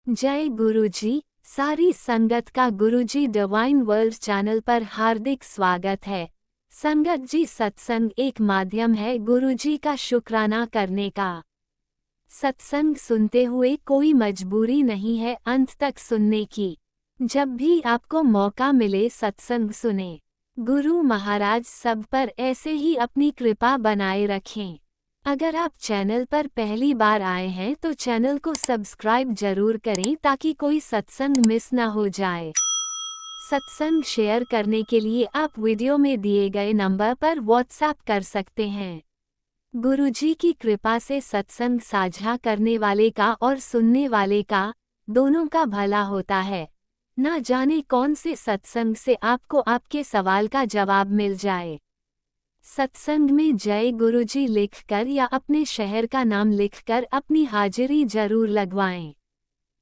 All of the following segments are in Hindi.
जय गुरुजी। सारी संगत का गुरुजी डिवाइन वर्ल्ड चैनल पर हार्दिक स्वागत है। संगत जी, सत्संग एक माध्यम है गुरुजी का शुक्राना करने का। सत्संग सुनते हुए कोई मजबूरी नहीं है अंत तक सुनने की। जब भी आपको मौका मिले सत्संग सुने। गुरु महाराज सब पर ऐसे ही अपनी कृपा बनाए रखें। अगर आप चैनल पर पहली बार आए हैं तो चैनल को सब्सक्राइब जरूर करें ताकि कोई सत्संग मिस ना हो जाए। सत्संग शेयर करने के लिए आप वीडियो में दिए गए नंबर पर व्हाट्सएप कर सकते हैं। गुरुजी की कृपा से सत्संग साझा करने वाले का और सुनने वाले का, दोनों का भला होता है। ना जाने कौन से सत्संग से आपको आपके सवाल का जवाब मिल जाए। सत्संग में जय गुरुजी लिखकर या अपने शहर का नाम लिखकर अपनी हाजिरी जरूर लगवाएं।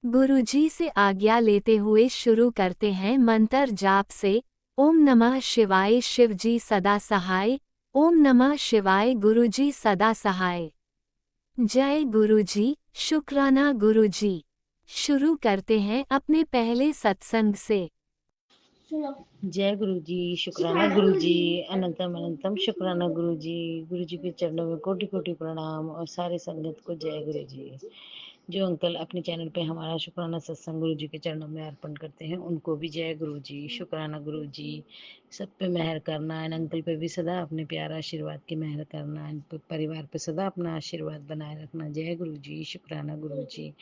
गुरुजी से आज्ञा लेते हुए शुरू करते हैं मंत्र जाप से। ओम नमः शिवाय शिवजी सदा सहाय। ओम नमः शिवाय गुरुजी सदा सहाय। जय गुरुजी, शुक्राना गुरुजी। शुरू करते हैं अपने पहले सत्संग से। जय गुरु जी, शुक्राना गुरु जी, अनंतम अनंतम शुक्राना गुरु जी। गुरु जी के चरणों में कोटि कोटि प्रणाम और सारे संगत को जय गुरु जी। जो अंकल अपने चैनल पे हमारा शुक्राना सत्संग गुरु जी के चरणों में अर्पण करते हैं उनको भी जय गुरु जी, शुक्राना गुरु जी। सब पे मेहर करना, इन अंकल पे भी सदा अपने प्यारा आशीर्वाद की मेहर करना, इन परिवार पे सदा अपना आशीर्वाद बनाए रखना। जय गुरु जी, शुक्राना गुरु जी।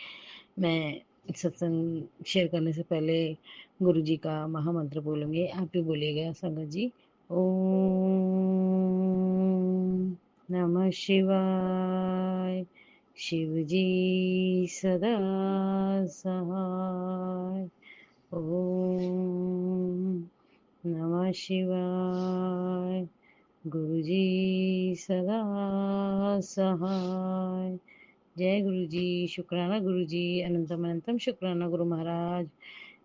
मैं सत्संग शेयर करने से पहले गुरु जी का महामंत्र बोलूंगी, आप भी बोलिएगा संगत जी। ओम नमः शिवाय। शिव जी सदा सहाय। ओम नमः शिवाय। गुरु जी सदा सहाय। जय गुरु जी, शुक्राना गुरु जी, अनंतम अनंतम शुक्राना गुरु महाराज।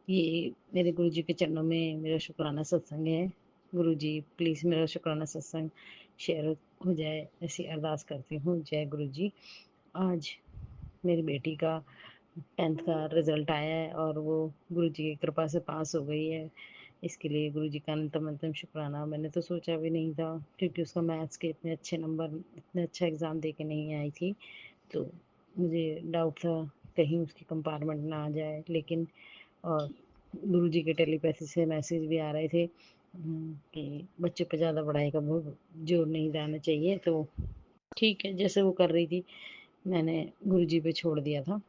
ये मेरे गुरु जी के चरणों में मेरा शुक्राना सत्संग है। गुरु जी प्लीज़ मेरा शुक्राना सत्संग शेयर हो जाए, ऐसी अरदास करती हूँ। जय गुरु जी। आज मेरी बेटी का 10th का रिजल्ट आया है और वो गुरु जी की कृपा से पास हो गई है। इसके लिए गुरु जी का अनंतम अनंतम शुक्राना। मैंने तो सोचा भी नहीं था, क्योंकि उसका मैथ्स के इतने अच्छे नंबर, इतने अच्छा एग्ज़ाम दे के नहीं आई थी, तो मुझे डाउट था कहीं उसकी कंपार्टमेंट ना आ जाए। लेकिन और गुरुजी के टेलीपैथी से मैसेज भी आ रहे थे कि बच्चे पे ज़्यादा पढ़ाई का बहुत जोर नहीं डालना चाहिए। तो ठीक है, जैसे वो कर रही थी मैंने गुरुजी पे छोड़ दिया था।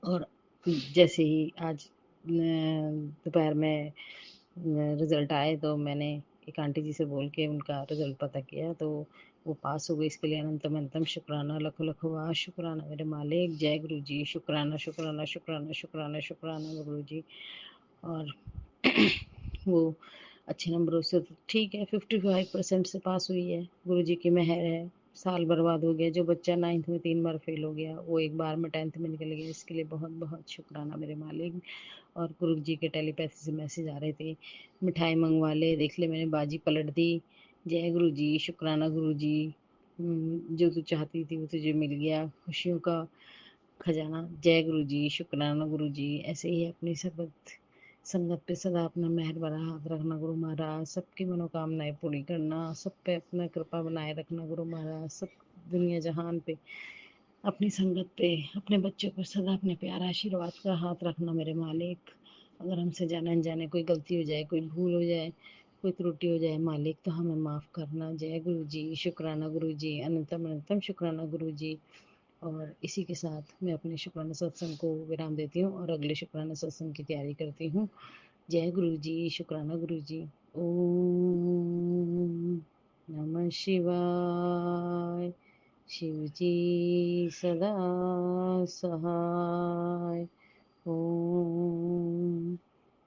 और जैसे ही आज दोपहर में रिज़ल्ट आए तो मैंने एक आंटी जी से बोल के उनका रिज़ल्ट पता किया, तो वो पास हो गई। इसके लिए अनंतम अनंतम शुक्राना, लखों लखों वाह शुक्राना मेरे मालिक। जय गुरु जी, शुक्राना शुक्राना शुक्राना शुक्राना शुक्राना गुरु जी। और वो अच्छे नंबरों से तो ठीक है, 55% से पास हुई है, गुरु जी की मेहर है। साल बर्बाद हो गया, जो बच्चा 9th में 3 बार फेल हो गया वो एक बार में 10th में निकल गया। इसके लिए बहुत बहुत शुक्राना मेरे मालिक। और गुरु जी के टेलीपैथी से मैसेज आ रहे थे, मिठाई मंगवा ले, देख ले मैंने बाजी पलट दी। जय गुरु जी, शुक्राना गुरु जी। जो तू चाहती थी वो तुझे मिल गया, खुशियों का खजाना। जय गुरु जी, शुक्राना गुरु जी। ऐसे ही अपनी सबक संगत पे सदा अपना मेहर भरा हाथ रखना गुरु महाराज। सबकी मनोकामनाएं पूरी करना, सब पे अपना कृपा बनाए रखना गुरु महाराज। सब दुनिया जहान पे अपनी संगत पे अपने बच्चों पर सदा अपने प्यारा आशीर्वाद का हाथ रखना मेरे मालिक। अगर हमसे जाने अनजाने कोई गलती हो जाए, कोई भूल हो जाए, कोई त्रुटि हो जाए मालिक, तो हमें माफ़ करना। जय गुरु जी, शुक्राना गुरु जी, अनंतम अनंतम शुक्राना गुरु जी। और इसी के साथ मैं अपने शुक्राना सत्संग को विराम देती हूँ और अगले शुक्राना सत्संग की तैयारी करती हूँ। जय गुरु जी, शुक्राना गुरु जी। ओम नमः शिवाय। शिव जी सदा सहाय। ओम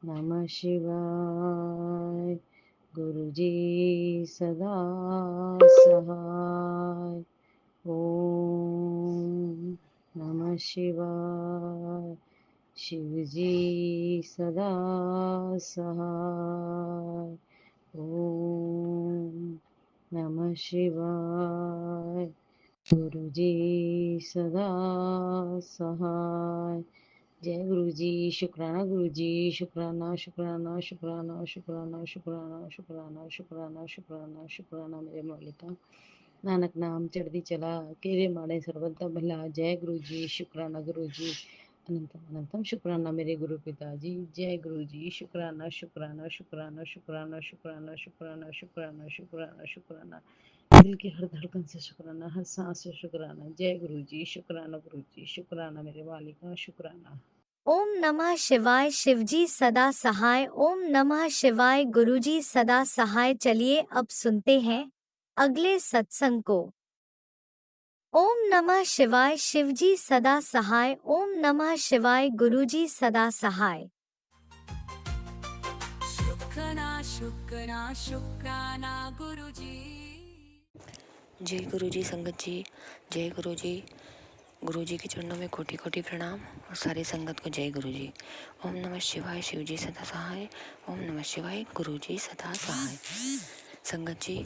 नमः शिवाय। गुरु जी सदा सहाय। ओम नमः शिवाय। शिव जी सदा सहाय। ओम नमः शिवाय। गुरु जी सदा सहाय। जय गुरु जी, शुक्राना गुरु जी, शुक्राना शुक्राना शुक्राना शुक्राना शुक्राना शुक्राना शुक्राना शुक्राना शुक्राना मेरे मालिका। नानक नाम चढ़ती चला, केरे माड़े सर्वदा भला। जय गुरु जी, शुक्राना गुरु जी, अनंतम अनंतम शुक्राना मेरे गुरु पिताजी। जय गुरु जी, शुक्राना शुक्राना शुक्राना शुक्राना शुक्राना शुक्राना शुक्राना शुक्राना शुक्राना, दिल की हर धड़कन से शुक्राना, हर सांस से शुक्राना। जय गुरु जी, शुक्राना गुरु जी, शुक्राना मेरे मालिका, शुक्राना। ओम नमः शिवाय। शिवजी सदा सहाय। ओम नमः शिवाय। गुरुजी सदा सहाय। चलिए अब सुनते हैं अगले सत्संग को। ओम नमः शिवाय। शिवजी सदा सहाय। ओम नमः शिवाय। गुरुजी सदा सहाय। शुक्राना शुक्राना शुक्राना गुरुजी। जय गुरु जी। संगत जी, जय गुरु जी। गुरु जी के चरणों में कोटि कोटि प्रणाम और सारी संगत को जय गुरु जी। ओम नमः शिवाय। शिव जी सदा सहाय। ओम नमः शिवाय। गुरु जी सदा सहाय। संगत जी,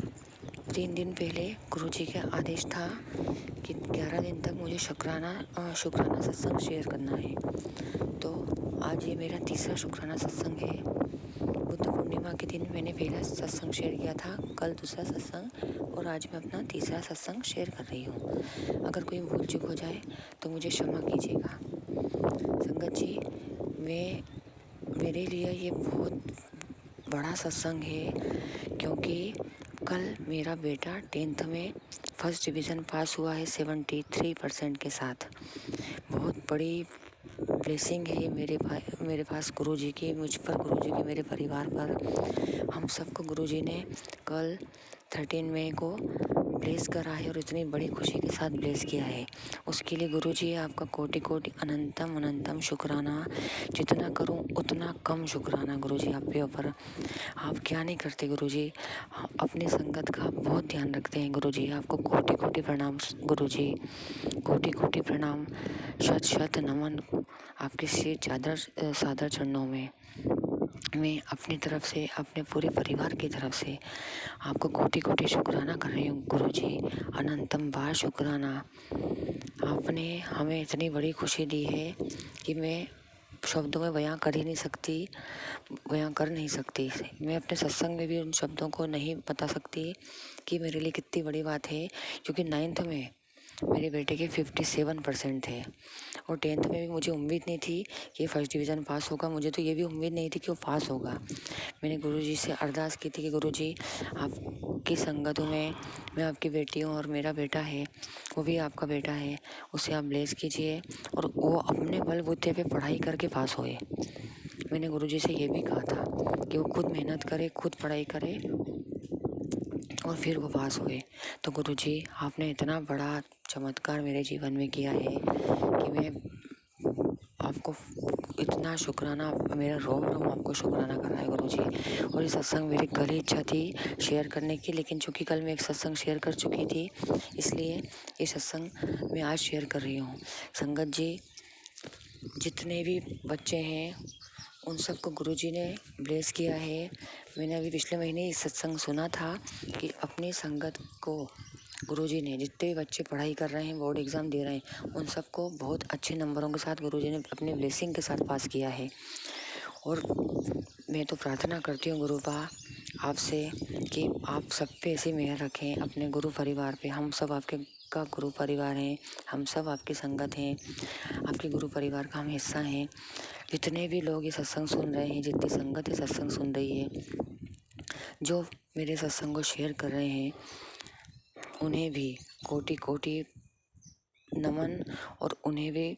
3 दिन पहले गुरु जी का आदेश था कि 11 दिन तक मुझे शुक्राना सत्संग शेयर करना है। तो आज ये मेरा तीसरा शुक्राना सत्संग है। बुद्ध पूर्णिमा के दिन मैंने पहला सत्संग शेयर किया था, कल दूसरा सत्संग और आज मैं अपना तीसरा सत्संग शेयर कर रही हूँ। अगर कोई भूल चूक हो जाए तो मुझे क्षमा कीजिएगा। संगत जी, मेरे लिए ये बहुत बड़ा सत्संग है, क्योंकि कल मेरा बेटा 10th में फर्स्ट डिवीज़न पास हुआ है 73% के साथ। बहुत बड़ी ब्लेसिंग है मेरे पास गुरु जी की, मुझ पर गुरु जी की, मेरे परिवार पर। हम सबको गुरु जी ने कल 13 मई को ब्लेस करा है और इतनी बड़ी खुशी के साथ ब्लेस किया है। उसके लिए गुरु जी आपका कोटि कोटि अनंतम अनंतम शुक्राना। जितना करूं उतना कम शुक्राना गुरु जी आप पे ऊपर। आप क्या नहीं करते गुरु जी, अपनी संगत का बहुत ध्यान रखते हैं गुरु जी। आपको कोटि कोटि प्रणाम गुरु जी, कोटि कोटि प्रणाम, शत शत नमन आपके श्री सादर चरणों में। मैं अपनी तरफ से, अपने पूरे परिवार की तरफ से आपको कोटि कोटि शुक्राना कर रही हूँ गुरु जी। अनंतम बार शुक्राना। आपने हमें इतनी बड़ी खुशी दी है कि मैं शब्दों में बयां कर नहीं सकती। मैं अपने सत्संग में भी उन शब्दों को नहीं बता सकती कि मेरे लिए कितनी बड़ी बात है, क्योंकि 9th में मेरे बेटे के 57% थे और 10th में भी मुझे उम्मीद नहीं थी कि फर्स्ट डिवीज़न पास होगा। मुझे तो ये भी उम्मीद नहीं थी कि वो पास होगा। मैंने गुरुजी से अरदास की थी कि गुरुजी, आपकी संगतों में मैं आपकी बेटी हूँ और मेरा बेटा है, वो भी आपका बेटा है, उसे आप ब्लेस कीजिए और वो अपने बलबूते पे पढ़ाई करके पास होए। मैंने गुरुजी से ये भी कहा था कि वो खुद मेहनत करे, खुद पढ़ाई करे और फिर वो पास हुए। तो गुरुजी, आपने इतना बड़ा चमत्कार मेरे जीवन में किया है कि मैं आपको इतना शुक्राना, मेरा रोम रोम आपको शुक्राना कर रहा है गुरुजी। और ये सत्संग मेरी कल ही इच्छा थी शेयर करने की, लेकिन चूँकि कल मैं एक सत्संग शेयर कर चुकी थी, इसलिए ये सत्संग मैं आज शेयर कर रही हूँ। संगत जी, जितने भी बच्चे हैं उन सबको गुरुजी ने ब्लेस किया है। मैंने अभी पिछले महीने ही सत्संग सुना था कि अपनी संगत को गुरुजी ने, जितने भी बच्चे पढ़ाई कर रहे हैं, बोर्ड एग्ज़ाम दे रहे हैं, उन सबको बहुत अच्छे नंबरों के साथ गुरुजी ने अपने ब्लेसिंग के साथ पास किया है। और मैं तो प्रार्थना करती हूँ गुरुबा आपसे कि आप सब पे ऐसी मेहर रखें, अपने गुरु परिवार पे। हम सब आपके का गुरु परिवार हैं, हम सब आपकी संगत हैं, आपके गुरु परिवार का हम हिस्सा हैं। जितने भी लोग ये सत्संग सुन रहे हैं, जितनी संगत ये सत्संग सुन रही है, जो मेरे सत्संग को शेयर कर रहे हैं, उन्हें भी कोटि कोटि नमन। और उन्हें भी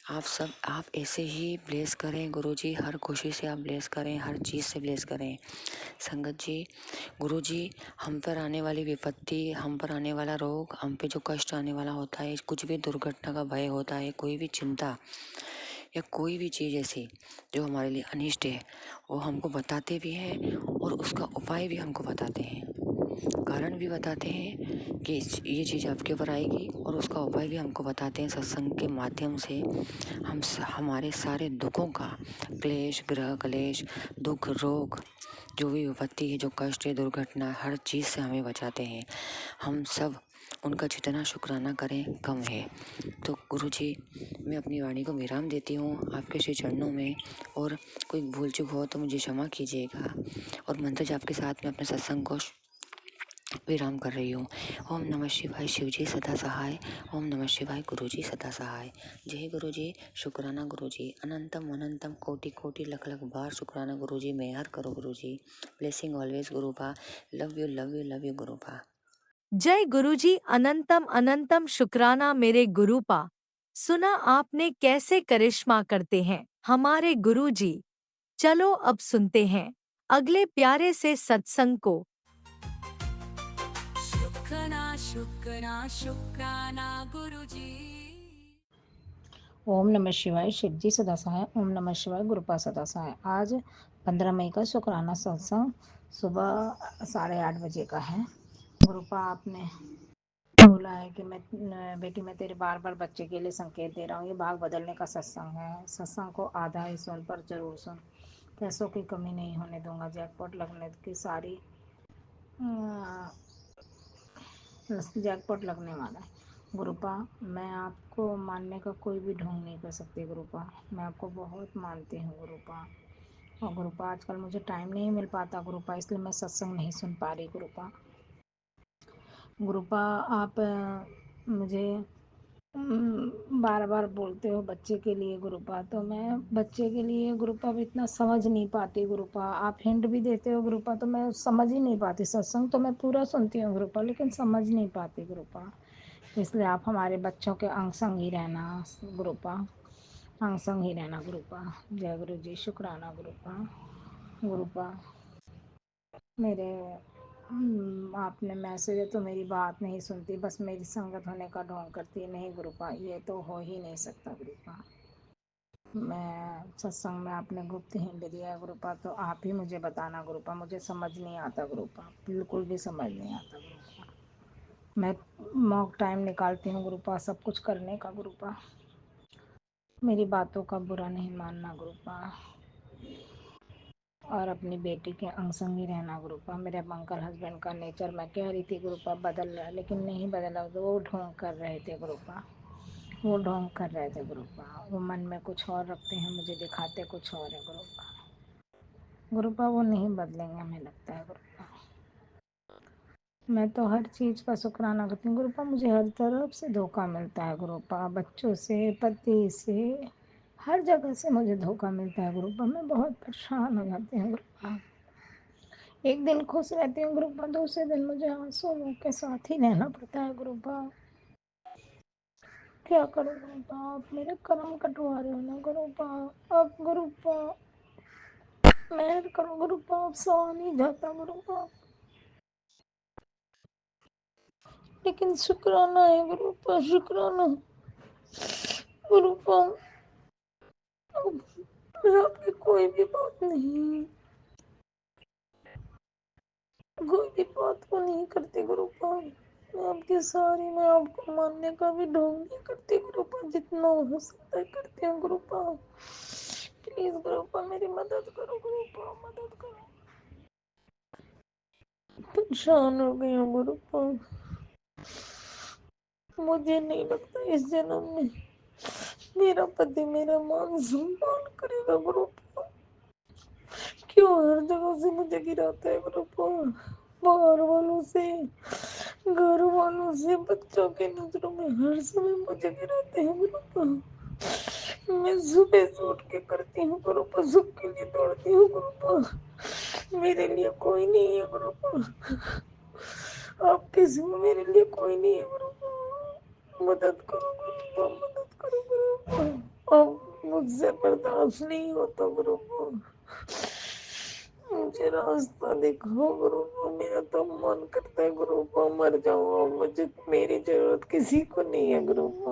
आप ऐसे ही ब्लेस करें गुरुजी, हर खुशी से आप ब्लेस करें, हर चीज़ से ब्लेस करें। संगत जी, गुरुजी, हम पर आने वाली विपत्ति, हम पर आने वाला रोग, हम पे जो कष्ट आने वाला होता है, कुछ भी दुर्घटना का भय होता है, कोई भी चिंता या कोई भी चीज़ ऐसी जो हमारे लिए अनिष्ट है, वो हमको बताते भी हैं और उसका उपाय भी हमको बताते हैं, कारण भी बताते हैं कि ये चीज़ आपके ऊपर आएगी, और उसका उपाय भी हमको बताते हैं। सत्संग के माध्यम से हमारे सारे दुखों का, क्लेश, ग्रह क्लेश, दुख, रोग, जो भी विपत्ति है, जो कष्ट है, दुर्घटना, हर चीज़ से हमें बचाते हैं। हम सब उनका जितना शुक्राना करें कम है। तो गुरुजी, मैं अपनी वाणी को विराम देती हूँ आपके श्री चरणों में, और कोई भूल चूक हो तो मुझे क्षमा कीजिएगा। और मंत्र जाप के साथ मैं अपने सत्संग को विराम कर रही हूँ। ओम नमः शिवाय, शिवजी सदा सहाय। ओम नमः शिवाय, गुरुजी सदा सहाय। जय गुरुजी, शुक्राना गुरुजी, अनंतम अनंतम कोटि कोटि लख लख बार शुक्राना गुरुजी। मेहर करो Guruji. Blessing always Gurupa. Love you love you love you Gurupa. जय गुरुजी, अनंतम अनंतम शुक्राना मेरे गुरुपा। सुना आपने कैसे करिश्मा करते हैं हमारे गुरुजी। चलो अब सुनते हैं अगले प्यारे से सत्संग को। शुक्राना शुक्राना शुक्राना गुरुजी। ओम नमः शिवाय, शिवजी सदा सहाय। ओम नमः शिवाय, गुरुपा सदा सहाय। आज 15 मई का शुक्राना सत्संग सुबह 8:30 बजे का है। गुरुपा, आपने बोला है कि बेटी मैं तेरे बार बार बच्चे के लिए संकेत दे रहा हूँ। ये भाग बदलने का सत्संग है। सत्संग को आधा ही सुन, पर जरूर सुन। पैसों की कमी नहीं होने दूंगा। जैकपॉट लगने की सारी जैकपॉट लगने वाला है। गुरुपा, मैं आपको मानने का कोई भी ढोंग नहीं कर सकती गुरुपा। मैं आपको बहुत मानती हूँ गुरुपा। और गुरुपा, आजकल मुझे टाइम नहीं मिल पाता गुरुपा, इसलिए मैं सत्संग नहीं सुन पा रही गुरुपा। गुरुपा, आप मुझे बार बार बोलते हो बच्चे के लिए गुरुपा, तो मैं बच्चे के लिए गुरुपा भी इतना समझ नहीं पाती गुरुपा। आप हिंट भी देते हो गुरुपा, तो मैं समझ ही नहीं पाती। सत्संग तो मैं पूरा सुनती हूँ गुरुपा, लेकिन समझ नहीं पाती गुरुपा। इसलिए आप हमारे बच्चों के अंग संग ही रहना गुरुपा, अंग संग ही रहना गुरुपा। जय गुरु जी, शुक्राना गुरुपा। गुरुपा, मेरे आपने मैसेज है तो मेरी बात नहीं सुनती, बस मेरी संगत होने का ढोंग करती है। नहीं गुरुपा, ये तो हो ही नहीं सकता गुरुपा। मैं सत्संग में आपने गुप्त हिंट दिया है गुरुपा, तो आप ही मुझे बताना गुरुपा। मुझे समझ नहीं आता गुरुपा, बिल्कुल भी समझ नहीं आता गुरुपा। मैं मॉक टाइम निकालती हूँ गुरुपा सब कुछ करने का गुरुपा। मेरी बातों का बुरा नहीं मानना गुरुपा, और अपनी बेटी के अंग संग ही रहना गुरुपा। मेरे अंकल हस्बैंड का नेचर मैं कह रही थी गुरुपा बदल रहा है, लेकिन नहीं बदला। तो वो ढोंग कर रहे थे गुरुपा, वो ढोंग कर रहे थे गुरुपा। वो मन में कुछ और रखते हैं, मुझे दिखाते कुछ और है गुरुपा। गुरुपा, वो नहीं बदलेंगे हमें लगता है गुरुपा। मैं तो हर चीज़ का शुक्राना करती हूँ गुरुपा। मुझे हर तरफ से धोखा मिलता है गुरुपा, बच्चों से, पति से, हर जगह से मुझे धोखा मिलता है गुरुपा। मैं बहुत परेशान हो जाती हूँ गुरुपा। एक दिन खुश रहती हूँ गुरुपा, दूसरे दिन मुझे आंसू के साथ ही रहना पड़ता है गुरुपा। क्या करूँ गुरुपा, आप मेरे कर्म कटवा रहे हो ना गुरुपा। आप गुरुपा मेहर करो गुरुपा, आप सहा नहीं जाता गुरुपा। लेकिन शुक्राना है गुरुपा, शुक्राना गुरुपा। मैं आपकी कोई भी बात नहीं, कोई भी बात को नहीं करती गुरुपा। मैं आपके सारी, मैं आपको मानने का भी ढोंग नहीं करती गुरुपा। जितना हो सकता है करती हूँ गुरुपा। प्लीज गुरुपा मेरी मदद करो गुरुपा, मदद करो। परेशान हो गई हूँ गुरुपा। मुझे नहीं लगता इस जन्म में मेरा पति मेरा मान सम्मान करेगा गुरुपा। क्यों हर जगह से मुझे गिराता है गुरुपा, बाहर वालों से, घर वालों से, बच्चों के नजरों में हर समय मुझे गिराते हैं गुरुपा। मैं सुबह से उठ के करती हूँ गुरुपा, सबके लिए दौड़ती हूँ गुरुपा। मेरे लिए कोई नहीं है गुरुपा, आपके सिवा मेरे लिए कोई नहीं है गुरुपा। मदद करो गुरुपा, मदद करो गुरुपा। अब मुझसे बर्दाश्त नहीं होता गुरुपा, मुझे रास्ता दिखाओ गुरुपा। मेरा तो मन करता है गुरुपा मर जाऊं। मुझे, मेरी जरूरत किसी को नहीं है गुरुपा।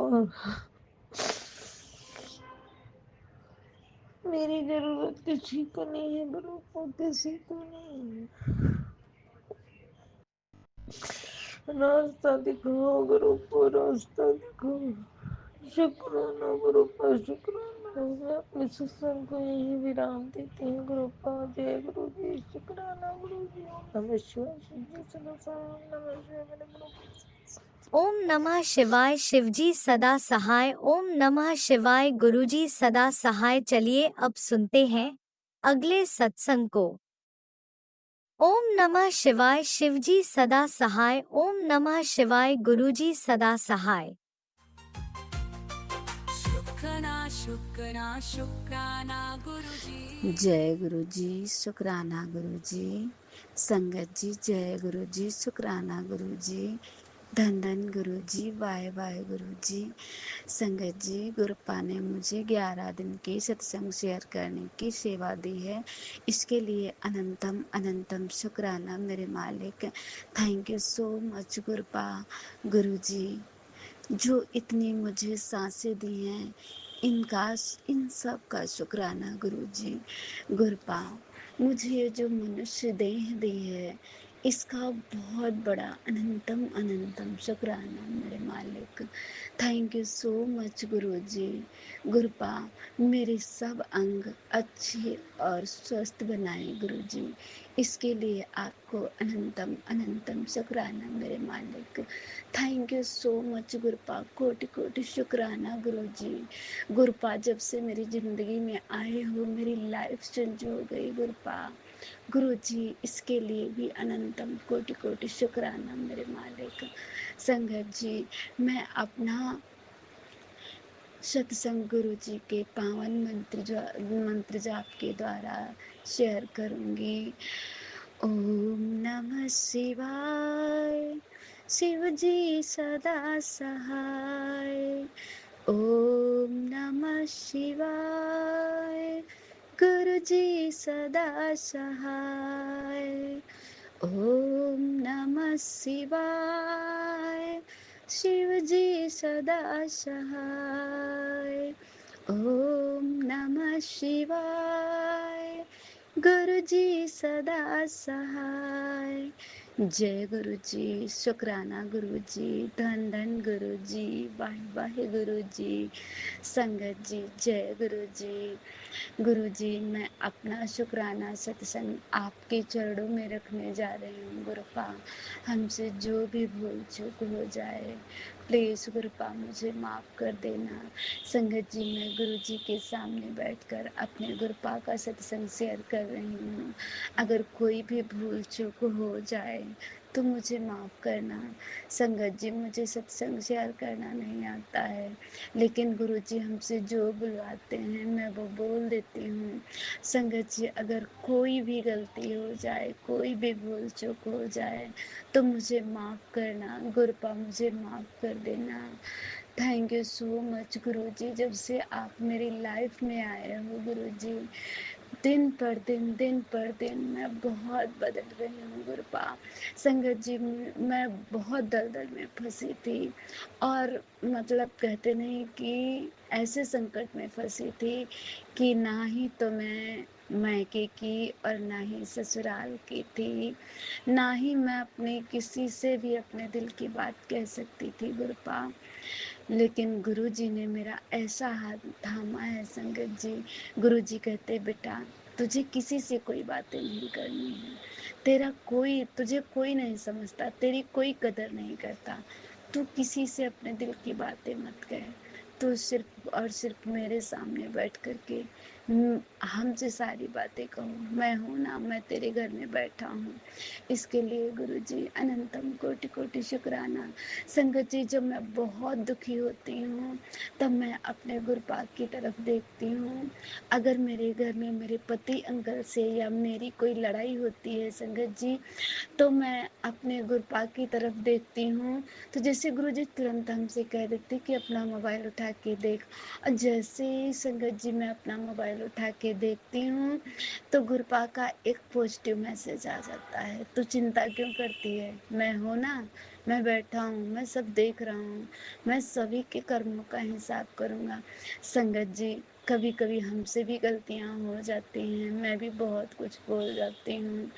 मेरी जरूरत किसी को नहीं है गुरुपा, किसी को नहीं। रास्ता दिखाओ गुरुपा, रास्ता दिखाओ। शुक्राना गुरुपा, शुक्राना। मैं अपने सत्संग को यही विराम देती हूँ गुरुपा। जय गुरु जी, शुक्राना गुरु जी। ओम नमः शिवाय, शिव जी सदा नमः शिवाय मेरे गुरु। ओम नमः शिवाय। शिवजी सदा सहाय। ओम नमः शिवाय। गुरुजी सदा सहाय। चलिए अब सुनते हैं अगले सत्संग को। ओम नमः शिवाय। शिवजी सदा सहाय। ओम नमः शिवाय। गुरुजी सदा सहाय। शुक्राना शुक्राना शुक्राना गुरुजी। जय गुरु जी, शुक्राना गुरु जी। संगत जी जय गुरु जी, शुक्राना गुरु जी। धन धन गुरु जी, वाहे वाहे गुरु जी। संगत जी, गुरुपा ने मुझे 11 दिन की सत्संग शेयर करने की सेवा दी है। इसके लिए अनंतम अनंतम शुक्राना मेरे मालिक। Thank you so much गुरुपा। गुरु जी जो इतनी मुझे सांसें दी हैं, इन सब का शुक्राना गुरु जी। गुरुपा मुझे ये जो मनुष्य देह दी है, इसका बहुत बड़ा अनंतम अनंतम शुक्राना मेरे मालिक। थैंक यू सो मच गुरु जी। गुरुपा मेरे सब अंग अच्छे और स्वस्थ बनाए गुरु जी। इसके लिए आपको अनंतम अनंतम शुक्राना मेरे मालिक। Thank you so much गुरुपा। कोटि कोटि शुक्राना गुरु जी। गुरुपा जब से मेरी जिंदगी में आए हो, मेरी लाइफ चेंज हो गई गुरुपा। गुरु जी इसके लिए भी अनंतम कोटि कोटि शुक्राना मेरे मालिक। संगत जी मैं अपना सत्संग गुरु जी के पावन मंत्र जाप के द्वारा शेयर करूंगी। ओम नमः शिवाय। शिव जी सदा सहाय। ओम नमः शिवाय। गुरु जी सदा सहाय। ओम नमः शिवाय। शिव जी सदा सहाय। ओम नमः शिवाय। गुरु जी सदा सहाय। जय गुरु जी, शुक्राना गुरु जी। धन धन गुरु जी, वाहे वाहे गुरु जी। संगत जी जय गुरु जी। गुरु जी मैं अपना शुक्राना सत्संग आपके चरणों में रखने जा रही हूँ गुरुपा। हमसे जो भी भूल चूक हो जाए प्लीज़ गुरुपा मुझे माफ़ कर देना। संगत जी मैं गुरु जी के सामने बैठकर अपने गुरुपा का सत्संग शेयर कर रही हूँ। अगर कोई भी भूल चूक हो जाए तो मुझे माफ़ करना। संगत जी मुझे सत्संग शेयर करना नहीं आता है, लेकिन गुरु जी हमसे जो बुलवाते हैं मैं वो बोल देती हूँ। संगत जी अगर कोई भी गलती हो जाए, कोई भी भूल चूक हो जाए तो मुझे माफ़ करना गुरुपा, मुझे माफ़ कर देना। थैंक यू सो मच गुरु जी। जब से आप मेरी लाइफ में आए हो गुरु जी, दिन पर दिन मैं बहुत बदल रही हूँ गुरुपा। संगत जी मैं बहुत दलदल में फंसी थी और मतलब कहते नहीं कि ऐसे संकट में फंसी थी कि ना ही तो मैं मायके की और ना ही ससुराल की थी, ना ही मैं अपने किसी से भी अपने दिल की बात कह सकती थी गुरुपा। लेकिन गुरु जी ने मेरा ऐसा हाथ थामा है संगत जी। गुरु जी कहते बेटा तुझे किसी से कोई बातें नहीं करनी है, तुझे कोई नहीं समझता, तेरी कोई कदर नहीं करता, तू किसी से अपने दिल की बातें मत कह। तू सिर्फ और सिर्फ मेरे सामने बैठ कर के हमसे सारी बातें कहो। मैं हूँ ना, मैं तेरे घर में बैठा हूँ। इसके लिए गुरु जी अनंतम कोटि कोटि शुक्राना। संगत जी जब मैं बहुत दुखी होती हूँ तब मैं अपने गुरुपाद की तरफ देखती हूँ। अगर मेरे घर में मेरे पति अंकल से या मेरी कोई लड़ाई होती है संगत जी, तो मैं अपने गुरुपाद की तरफ देखती हूँ तो जैसे गुरु जी तुरंत हमसे कह देते कि अपना मोबाइल उठा के देख। और जैसे ही संगत जी मैं अपना मोबाइल उठा के देखती हूँ तो गुरुपा का एक पॉजिटिव मैसेज आ जाता है, तू चिंता क्यों करती है, मैं हूँ ना, मैं बैठा हूँ, मैं सब देख रहा हूँ, मैं सभी के कर्मों का हिसाब करूँगा। संगत जी कभी कभी हमसे भी गलतियाँ हो जाती हैं, मैं भी बहुत कुछ बोल जाती हूँ।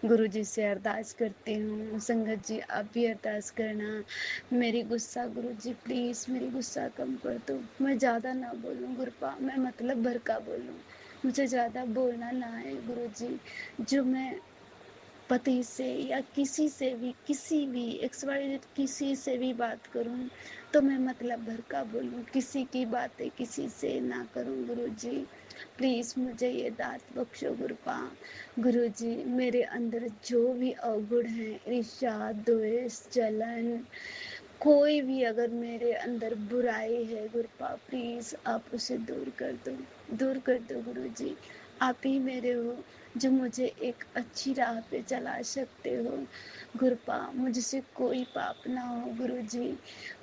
गुरु जी से अरदास करती हूँ। संगत जी आप भी अरदास करना। मेरी गुस्सा गुरु जी प्लीज़ मेरी गुस्सा कम कर दो। मैं ज़्यादा ना बोलूँ गुरुपा, मैं मतलब भर का बोलूँ, मुझे ज़्यादा बोलना ना है गुरु जी। जो मैं पति से या किसी से भी, किसी भी XYZ किसी से भी बात करूं तो मैं मतलब भर का बोलूं, किसी की बातें किसी से ना करूं। गुरुजी प्लीज मुझे ये दात बख्शो गुरुपा। गुरुजी मेरे अंदर जो भी अवगुण है, ईर्ष्या, द्वेष, जलन, कोई भी अगर मेरे अंदर बुराई है गुरुपा, प्लीज आप उसे दूर कर दो, दूर कर दो गुरुजी। आप ही मेरे हो जो मुझे एक अच्छी राह पे चला सकते हो गुरुपा। मुझसे कोई पाप ना हो गुरुजी।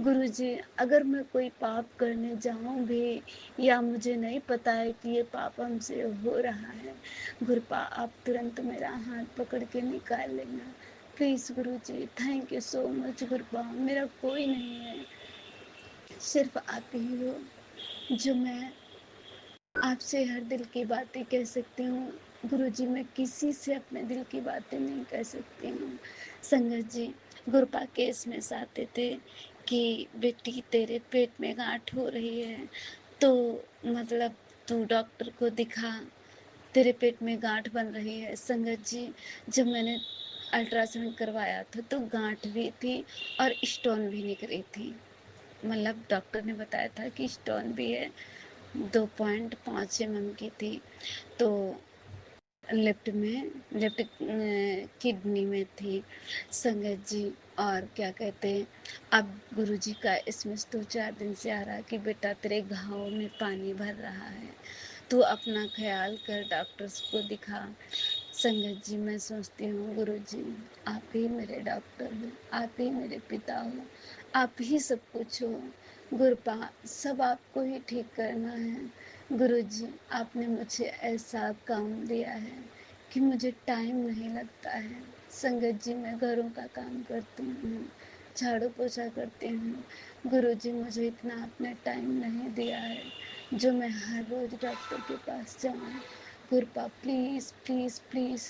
गुरुजी अगर मैं कोई पाप करने जाऊं भी या मुझे नहीं पता है कि ये पाप हमसे हो रहा है, गुरुपा आप तुरंत मेरा हाथ पकड़ के निकाल लेना please Guruji. Thank you so much Gurupa. मेरा कोई नहीं है, सिर्फ आप ही हो जो मैं आपसे हर दिल की बातें कह सकती हूँ। गुरुजी मैं किसी से अपने दिल की बातें नहीं कह सकती हूँ। संगत जी गुरुपा केस में से आते थे कि बेटी तेरे पेट में गांठ हो रही है, तो मतलब तू डॉक्टर को दिखा, तेरे पेट में गांठ बन रही है। संगत जी जब मैंने अल्ट्रासाउंड करवाया था तो गांठ भी थी और स्टोन भी निकली थी। मतलब डॉक्टर ने बताया था कि स्टोन भी है, 2.5 mm की थी, तो लेफ्ट किडनी में थी संगत जी। और क्या कहते हैं, अब गुरुजी का इसमें 2-4 दिन से आ रहा कि बेटा तेरे घाव में पानी भर रहा है, तू अपना ख्याल कर, डॉक्टर्स को दिखा। संगत जी मैं सोचती हूँ गुरुजी आप ही मेरे डॉक्टर हो, आप ही मेरे पिता हो, आप ही सब कुछ हो। गुरुपा सब आपको ही ठीक करना है। गुरुजी आपने मुझे ऐसा काम दिया है कि मुझे टाइम नहीं लगता है। संगत जी मैं घरों का काम करती हूँ, झाड़ू पोछा करती हूँ। गुरुजी मुझे इतना आपने टाइम नहीं दिया है जो मैं हर रोज डॉक्टर के पास जाऊँ। गुरुपा प्लीज प्लीज प्लीज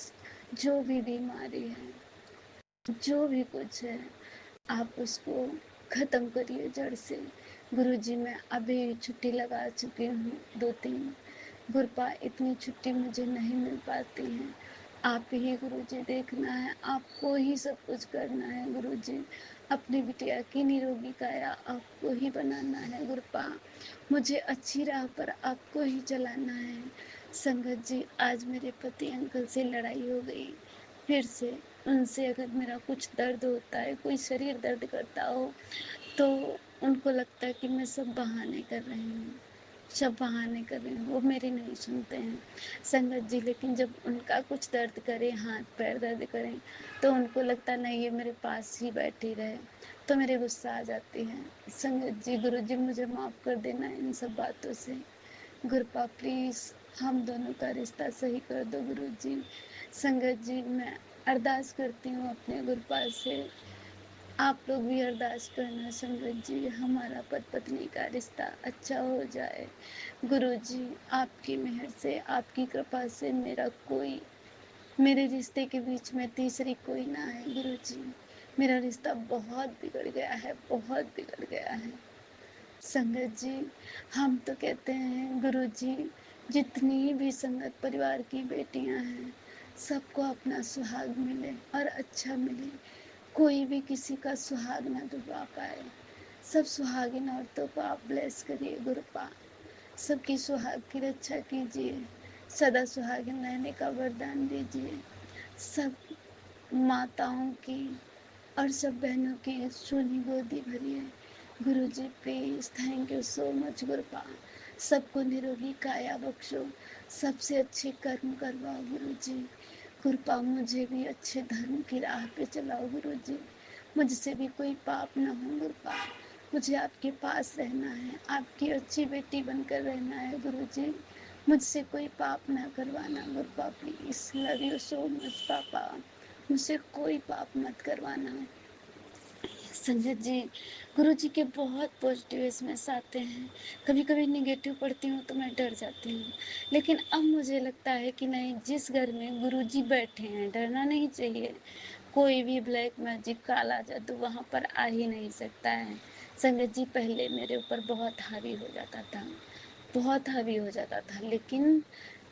जो भी बीमारी है, जो भी कुछ है, आप उसको ख़त्म करिए जड़ से। गुरुजी मैं अभी छुट्टी लगा चुकी हूँ 2-3। गुरुपा इतनी छुट्टी मुझे नहीं मिल पाती है। आप ही गुरुजी देखना है, आपको ही सब कुछ करना है गुरुजी। अपनी बिटिया की निरोगी काया आपको ही बनाना है गुरुपा। मुझे अच्छी राह पर आपको ही चलाना है। संगत जी आज मेरे पति अंकल से लड़ाई हो गई फिर से। उनसे अगर मेरा कुछ दर्द होता है, कोई शरीर दर्द करता हो, तो उनको लगता है कि मैं सब बहाने कर रही हूँ, सब बहाने कर रही हूँ, वो मेरी नहीं सुनते हैं संगत जी। लेकिन जब उनका कुछ दर्द करे, हाथ पैर दर्द करें, तो उनको लगता नहीं ये मेरे पास ही बैठी रहे, तो मेरे गुस्सा आ जाती है। संगत जी गुरु जी मुझे माफ़ कर देना इन सब बातों से। गुरुपा प्लीज़ हम दोनों का रिश्ता सही कर दो गुरु जी। संगत जी मैं अरदास करती हूँ अपने गुरुपा से, आप लोग भी अरदास करना संगत जी, हमारा पति पत्नी का रिश्ता अच्छा हो जाए। गुरु जी आपकी मेहर से, आपकी कृपा से मेरे रिश्ते के बीच में तीसरी कोई ना आए गुरु जी। मेरा रिश्ता बहुत बिगड़ गया है, बहुत बिगड़ गया है संगत जी। हम तो कहते हैं गुरु जी जितनी भी संगत परिवार की बेटियां हैं सबको अपना सुहाग मिले और अच्छा मिले, कोई भी किसी का सुहाग ना डुबा पाए। सब सुहागिन औरतों को आप ब्लेस करिए गुरुपा, सबकी सुहाग की रक्षा कीजिए, सदा सुहागिन रहने का वरदान दीजिए। सब माताओं की और सब बहनों की सोनी गोदी भरिए Guru ji please. Thank you so much Gurupa. सबको निरोगी काया बख्शो, सबसे अच्छे कर्म करवाओ गुरु जी। गुरुपा मुझे भी अच्छे धर्म की राह पे चलाओ गुरु जी, मुझसे भी कोई पाप ना हो गुरुपा। मुझे आपके पास रहना है, आपकी अच्छी बेटी बनकर रहना है गुरु जी। मुझसे कोई पाप ना करवाना Gurupa please. Love you so much पापा, मुझसे कोई पाप मत करवाना। संजय जी गुरु जी के बहुत पॉजिटिव एसएमएस आते हैं, कभी कभी निगेटिव पढ़ती हूँ तो मैं डर जाती हूँ, लेकिन अब मुझे लगता है कि नहीं, जिस घर में गुरु जी बैठे हैं डरना नहीं चाहिए। कोई भी ब्लैक मैजिक काला जादू वहाँ पर आ ही नहीं सकता है। संगत जी पहले मेरे ऊपर बहुत हावी हो जाता था, बहुत हावी हो जाता था, लेकिन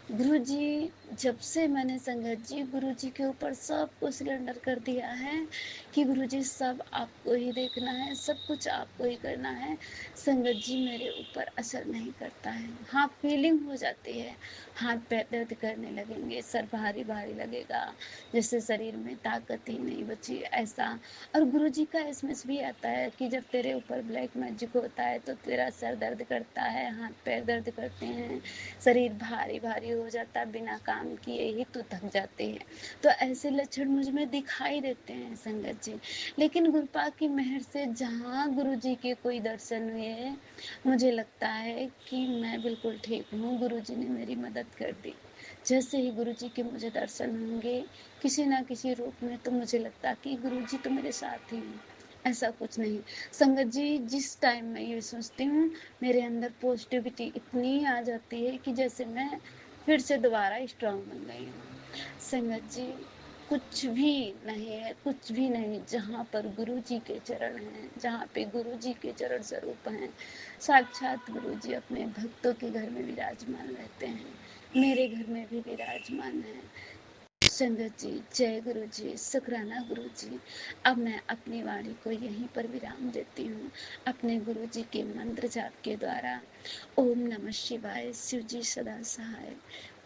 गुरुजी, जब से मैंने संगत जी गुरुजी के ऊपर सब कुछ सिलेंडर कर दिया है कि गुरुजी सब आपको ही देखना है, सब कुछ आपको ही करना है, संगत जी मेरे ऊपर असर नहीं करता है। हाँ, फीलिंग हो जाती है, हाथ पैर दर्द करने लगेंगे, सर भारी भारी लगेगा, जैसे शरीर में ताकत ही नहीं बची ऐसा। और गुरुजी का एसएमएस भी आता है कि जब तेरे ऊपर ब्लैक मैजिक होता है तो तेरा सर दर्द करता है, हाथ पैर दर्द करते हैं, शरीर भारी भारी हो जाता है, बिना काम किए ही तो थक जाते हैं। तो ऐसे लक्षण मुझ में दिखाई देते हैं संगत जी। लेकिन गुरुपा की मेहर से जहाँ गुरु जी के कोई दर्शन हुए, मुझे लगता है कि मैं बिल्कुल ठीक हूँ, गुरु जी ने मेरी मदद कर दी। जैसे ही गुरु जी के मुझे दर्शन होंगे किसी ना किसी रूप में, तो मुझे लगता कि गुरु जी तो मेरे साथ ही हैं, ऐसा कुछ नहीं। संगत जी, जिस टाइम मैं ये सोचती हूँ, मेरे अंदर पॉजिटिविटी इतनी आ जाती है कि जैसे मैं फिर से दोबारा स्ट्रांग बन गई हूँ। संगत जी, कुछ भी नहीं है, कुछ भी नहीं, जहाँ पर गुरु जी के चरण हैं, जहाँ पे गुरु जी के चरण स्वरूप हैं, साक्षात गुरु जी अपने भक्तों के घर में विराजमान रहते हैं, मेरे घर में भी विराजमान है। संगत जी, जय गुरु जी, शुक्राना गुरु जी। अब मैं अपनी वाणी को यहीं पर विराम देती हूँ, अपने गुरु जी के मंत्र जाप के द्वारा। ओम नमः शिवाय, शिव जी सदा सहाय।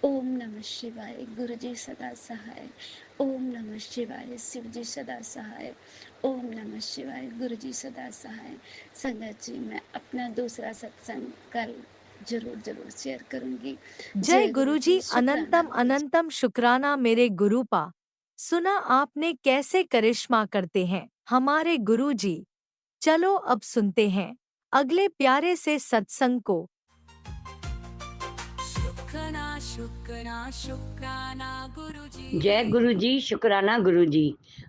ओम नमः शिवाय, गुरु जी सदा सहाय। ओम नमः शिवाय, शिव जी सदा सहाय। ओम नमः शिवाय, गुरु जी सदा सहाय। संगत जी, मैं अपना दूसरा सत्संग कल जरूर जरूर शेयर करूंगी। जय जय गुरु गुरुजी, जी, शुक्राना अनंतम गुरु जी। अनंतम शुक्राना मेरे गुरुपा। सुना आपने कैसे करिश्मा करते हैं हमारे गुरुजी। चलो अब सुनते हैं अगले प्यारे से सत्संग को। शुक्राना शुक्राना शुक्राना गुरुजी। जय गुरु जी, शुक्राना गुरु जी,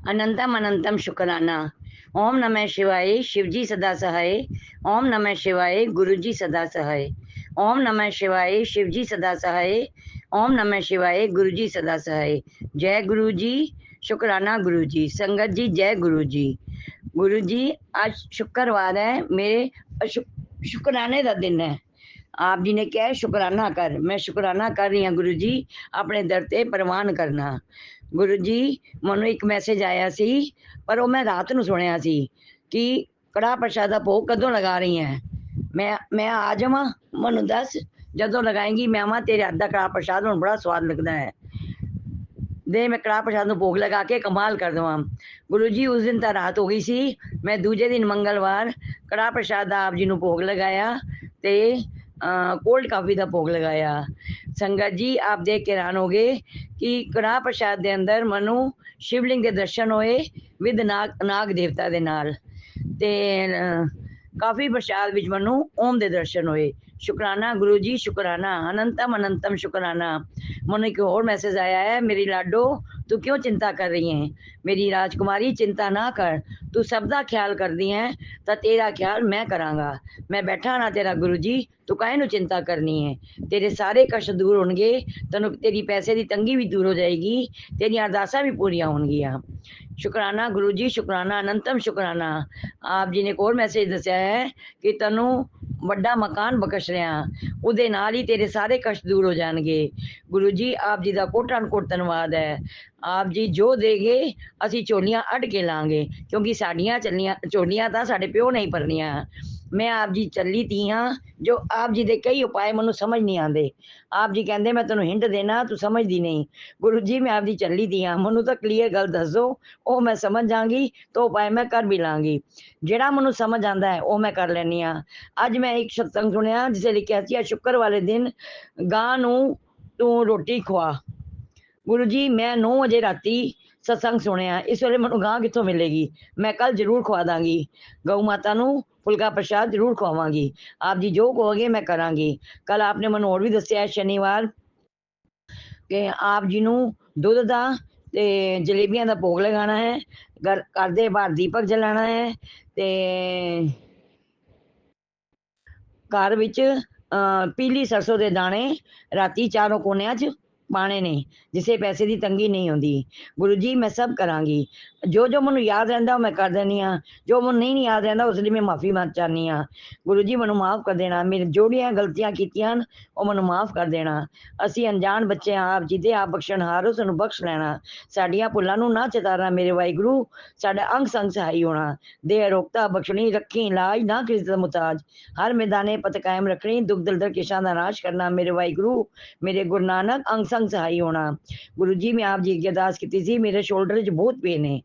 अनंतम अनंतम शुक्राना। ओम नमः शिवाय, शिव जी सदा सहाय। ओम नमः शिवाय, गुरु जी सदा सहाय। ओम नमः शिवाय, शिव जी सदा सहाय। ओम नमः शिवाय, गुरु जी सदा सहाय। जय गुरु जी, शुक्राना गुरु जी। संगत जी, जय गुरु जी। गुरु जी, आज शुक्रवार है, मेरे शुक्राने का दिन है। आप जी ने किहा है शुकराना कर, मैं शुकराना कर रही हाँ गुरु जी, अपने दर ते प्रवान करना। गुरु जी, ਮੈਨੂੰ ਇੱਕ ਮੈਸੇਜ ਆਇਆ ਸੀ, ਪਰ ਉਹ ਮੈਂ ਰਾਤ ਨੂੰ ਸੁਣਿਆ ਸੀ ਕਿ ਕੜਾਹ ਪ੍ਰਸ਼ਾਦ ਦਾ ਭੋਗ ਕਦੋਂ ਲਗਾ ਰਹੀ ਹੈ। ਮੈਂ ਆ ਜਾਵਾਂ, ਮੈਨੂੰ ਦੱਸ, ਜਦੋਂ ਲਗਾਏਂਗੀ ਮੈਂ ਆਵਾਂ, ਤੇਰੇ ਹੱਥ ਦਾ ਕੜਾਹ ਪ੍ਰਸ਼ਾਦ ਮੈਨੂੰ ਬੜਾ ਸਵਾਦ ਲੱਗਦਾ ਹੈ। ਦੇ ਮੈਂ ਕੜਾਹ ਪ੍ਰਸ਼ਾਦ ਨੂੰ ਭੋਗ ਲਗਾ ਕੇ ਕਮਾਲ ਕਰ ਦੇਵਾਂ। ਗੁਰੂ ਜੀ, ਉਸ ਦਿਨ ਤਾਂ ਰਾਤ ਹੋ ਗਈ ਸੀ, ਮੈਂ ਦੂਜੇ ਦਿਨ ਮੰਗਲਵਾਰ ਕੜਾਹ ਪ੍ਰਸ਼ਾਦ ਦਾ ਆਪ ਜੀ ਨੂੰ ਭੋਗ ਲਗਾਇਆ ਤੇ कोल्ड कॉफ़ी का भोग लगाया। संगत जी, आप देख के हैरान हो गए कि कड़ाह प्रसाद के अंदर मनु शिवलिंग के दर्शन होए विद नाग देवता के नाल ते काफ़ी प्रसाद विच मनु ओम के दर्शन होए। शुकराना गुरु जी, शुकराना, अनंतम अनंतम शुकराना। मनु एक और मैसेज आया है, मेरी लाडो तू क्यों चिंता कर रही है, मेरी राजकुमारी चिंता ना कर, तू सब का ख्याल करदी है तो तेरा ख्याल मैं करांगा। मैं बैठा ना तेरा गुरु जी, तू काहे नू चिंता करनी है, तेरे सारे कष्ट दूर होंगे, तेनू तेरी पैसे की तंगी भी दूर हो जाएगी, तेरिया अरदासां भी पूरियां होणगियां। शुकराना गुरु जी, शुकराना, अनंतम शुकराना। आप जी ने एक और मैसेज दस्या है कि तैनू ਵੱਡਾ ਮਕਾਨ ਬਖਸ਼ ਰਿਹਾ, ਉਹਦੇ ਨਾਲ ਹੀ ਤੇਰੇ ਸਾਰੇ ਕਸ਼ਟ ਦੂਰ ਹੋ ਜਾਣਗੇ। ਗੁਰੂ ਜੀ, ਆਪ ਜੀ ਦਾ ਕੋਟਾਨ ਕੋਟ ਧੰਨਵਾਦ ਹੈ। ਆਪ ਜੀ ਜੋ ਦੇਗੇ ਅਸੀਂ ਝੋਲੀਆਂ ਅੱਡ ਕੇ ਲਾਂਗੇ, ਕਿਉਂਕਿ ਸਾਡੀਆਂ ਝੋਲੀਆਂ ਤਾਂ ਸਾਡੇ ਪਿਓ ਨਹੀਂ ਭਰਨੀਆਂ। ਮੈਂ ਆਪ ਜੀ ਚੱਲੀ ਤੀ ਹਾਂ, ਜੋ ਆਪ ਜੀ ਦੇ ਕਈ ਉਪਾਏ ਮੈਨੂੰ ਸਮਝ ਨਹੀਂ ਆਉਂਦੇ। ਆਪ ਜੀ ਕਹਿੰਦੇ ਮੈਂ ਤੈਨੂੰ ਹਿੰਟ ਦੇਣਾ, ਤੂੰ ਸਮਝਦੀ ਨਹੀਂ। ਗੁਰੂ ਜੀ, ਮੈਂ ਆਪ ਦੀ ਚੱਲੀ ਤੀ ਹਾਂ, ਮੈਨੂੰ ਤਾਂ ਕਲੀਅਰ ਗੱਲ ਦੱਸ ਦਿਓ, ਉਹ ਮੈਂ ਸਮਝ ਜਾਵਾਂਗੀ ਤਾਂ ਉਪਾਏ ਮੈਂ ਕਰ ਵੀ ਲਾਂਗੀ। ਜਿਹੜਾ ਮੈਨੂੰ ਸਮਝ ਆਉਂਦਾ ਹੈ ਉਹ ਮੈਂ ਕਰ ਲੈਂਦੀ ਹਾਂ। ਅੱਜ ਮੈਂ ਇੱਕ ਸਤਸੰਗ ਸੁਣਿਆ ਜਿਸੇ ਲਿਖਿਆ ਸੀ, ਸ਼ੁੱਕਰ ਵਾਲੇ ਦਿਨ ਗਾਂ ਨੂੰ ਤੂੰ ਰੋਟੀ ਖਵਾ। ਗੁਰੂ ਜੀ, ਮੈਂ 9 ਵਜੇ ਰਾਤੀ ਸਤਸੰਗ ਸੁਣਿਆ, ਇਸ ਵੇਲੇ ਮੈਨੂੰ ਗਾਂ ਕਿੱਥੋਂ ਮਿਲੇਗੀ। ਮੈਂ ਕੱਲ ਜ਼ਰੂਰ ਖਵਾ ਦਾਂਗੀ, ਗਊ ਮਾਤਾ ਨੂੰ ਫੁਲਕਾ ਪ੍ਰਸ਼ਾਦ ਜ਼ਰੂਰ ਖਵਾਵਾਂਗੀ। ਆਪ ਜੀ ਜੋ ਕਹੋਗੇ ਮੈਂ ਕਰਾਂਗੀ। ਕੱਲ ਆਪਨੇ ਮੈਨੂੰ ਹੋਰ ਵੀ ਦੱਸਿਆ ਸ਼ਨੀਵਾਰ ਕਿ ਆਪ ਜੀ ਨੂੰ ਦੁੱਧ ਦਾ ਤੇ ਜਲੇਬੀਆਂ ਦਾ ਭੋਗ ਲਗਾਉਣਾ ਹੈ, ਘਰ ਦੇ ਬਾਹਰ ਦੀਪਕ ਜਲਾਉਣਾ ਹੈ ਤੇ ਘਰ ਵਿੱਚ ਪੀਲੀ ਸਰਸੋਂ ਦੇ ਦਾਣੇ ਰਾਤੀ ਚਾਰੋਂ ਕੋਨਿਆਂ 'ਚ ਪਾਣੇ ਨੇ, ਜਿਸੇ ਪੈਸੇ ਦੀ ਤੰਗੀ ਨਹੀਂ ਹੁੰਦੀ। ਗੁਰੂ ਜੀ ਮੈਂ ਸਭ ਕਰਾਂਗੀ, ਜੋ ਜੋ ਮੈਨੂੰ ਯਾਦ ਰਹਿੰਦਾ ਉਹ ਮੈਂ ਕਰ ਦਿੰਦੀ ਹਾਂ, ਜੋ ਮੈਨੂੰ ਨਹੀਂ ਯਾਦ ਰਹਿੰਦਾ ਉਸ ਲਈ ਮੈਂ ਮਾਫੀ ਮੰਗ ਚਾਹੁੰਦੀ ਹਾਂ। ਗੁਰੂ ਜੀ ਮੈਨੂੰ ਮਾਫ ਕਰ ਦੇਣਾ, ਮੇਰੇ ਜਿਹੜੀਆਂ ਗਲਤੀਆਂ ਕੀਤੀਆਂ ਹਨ ਉਹ ਮੈਨੂੰ ਮਾਫ ਕਰ ਦੇਣਾ। ਅਸੀਂ ਅਣਜਾਣ ਬੱਚੇ ਹਾਂ, ਆਪ ਜੀ ਦੇ ਆਪ ਬਖਸ਼ਣਹਾਰ, ਸਾਨੂੰ ਬਖਸ਼ ਲੈਣਾ। ਸਾਡੀਆਂ ਭੁੱਲਾਂ ਨੂੰ ਨਾ ਚਿਤਾਰਨਾ ਮੇਰੇ ਵਾਹਿਗੁਰੂ, ਸਾਡਾ ਅੰਗ ਸੰਗ ਸਹਾਈ ਹੋਣਾ। ਦੇਹ ਰੋਗਤਾ ਬਖਸ਼ਣੀ, ਰੱਖੀ ਲਾਜ ਨਾ ਕਿਸੇ ਦਾ ਮੁਤਾਜ, ਹਰ ਮੈਦਾਨੇ ਪਤ ਕਾਇਮ ਰੱਖਣੀ, ਦੁੱਖ ਦਲਦਰ ਕਿਸ਼ਾਂ ਦਾ ਨਾਸ਼ ਕਰਨਾ ਮੇਰੇ ਵਾਹਿਗੁਰੂ, ਮੇਰੇ ਗੁਰੂ ਨਾਨਕ ਅੰਗ ਸੰਗ ਸਹਾਈ ਹੋਣਾ। ਗੁਰੂ ਜੀ ਮੈਂ ਆਪ ਜੀ ਅੱਗੇ ਅਰਦਾਸ ਕੀਤੀ ਸੀ, ਮੇਰੇ ਸ਼ੋਲਡਰ 'ਚ ਬਹੁਤ ਪੇਨ ਹੈ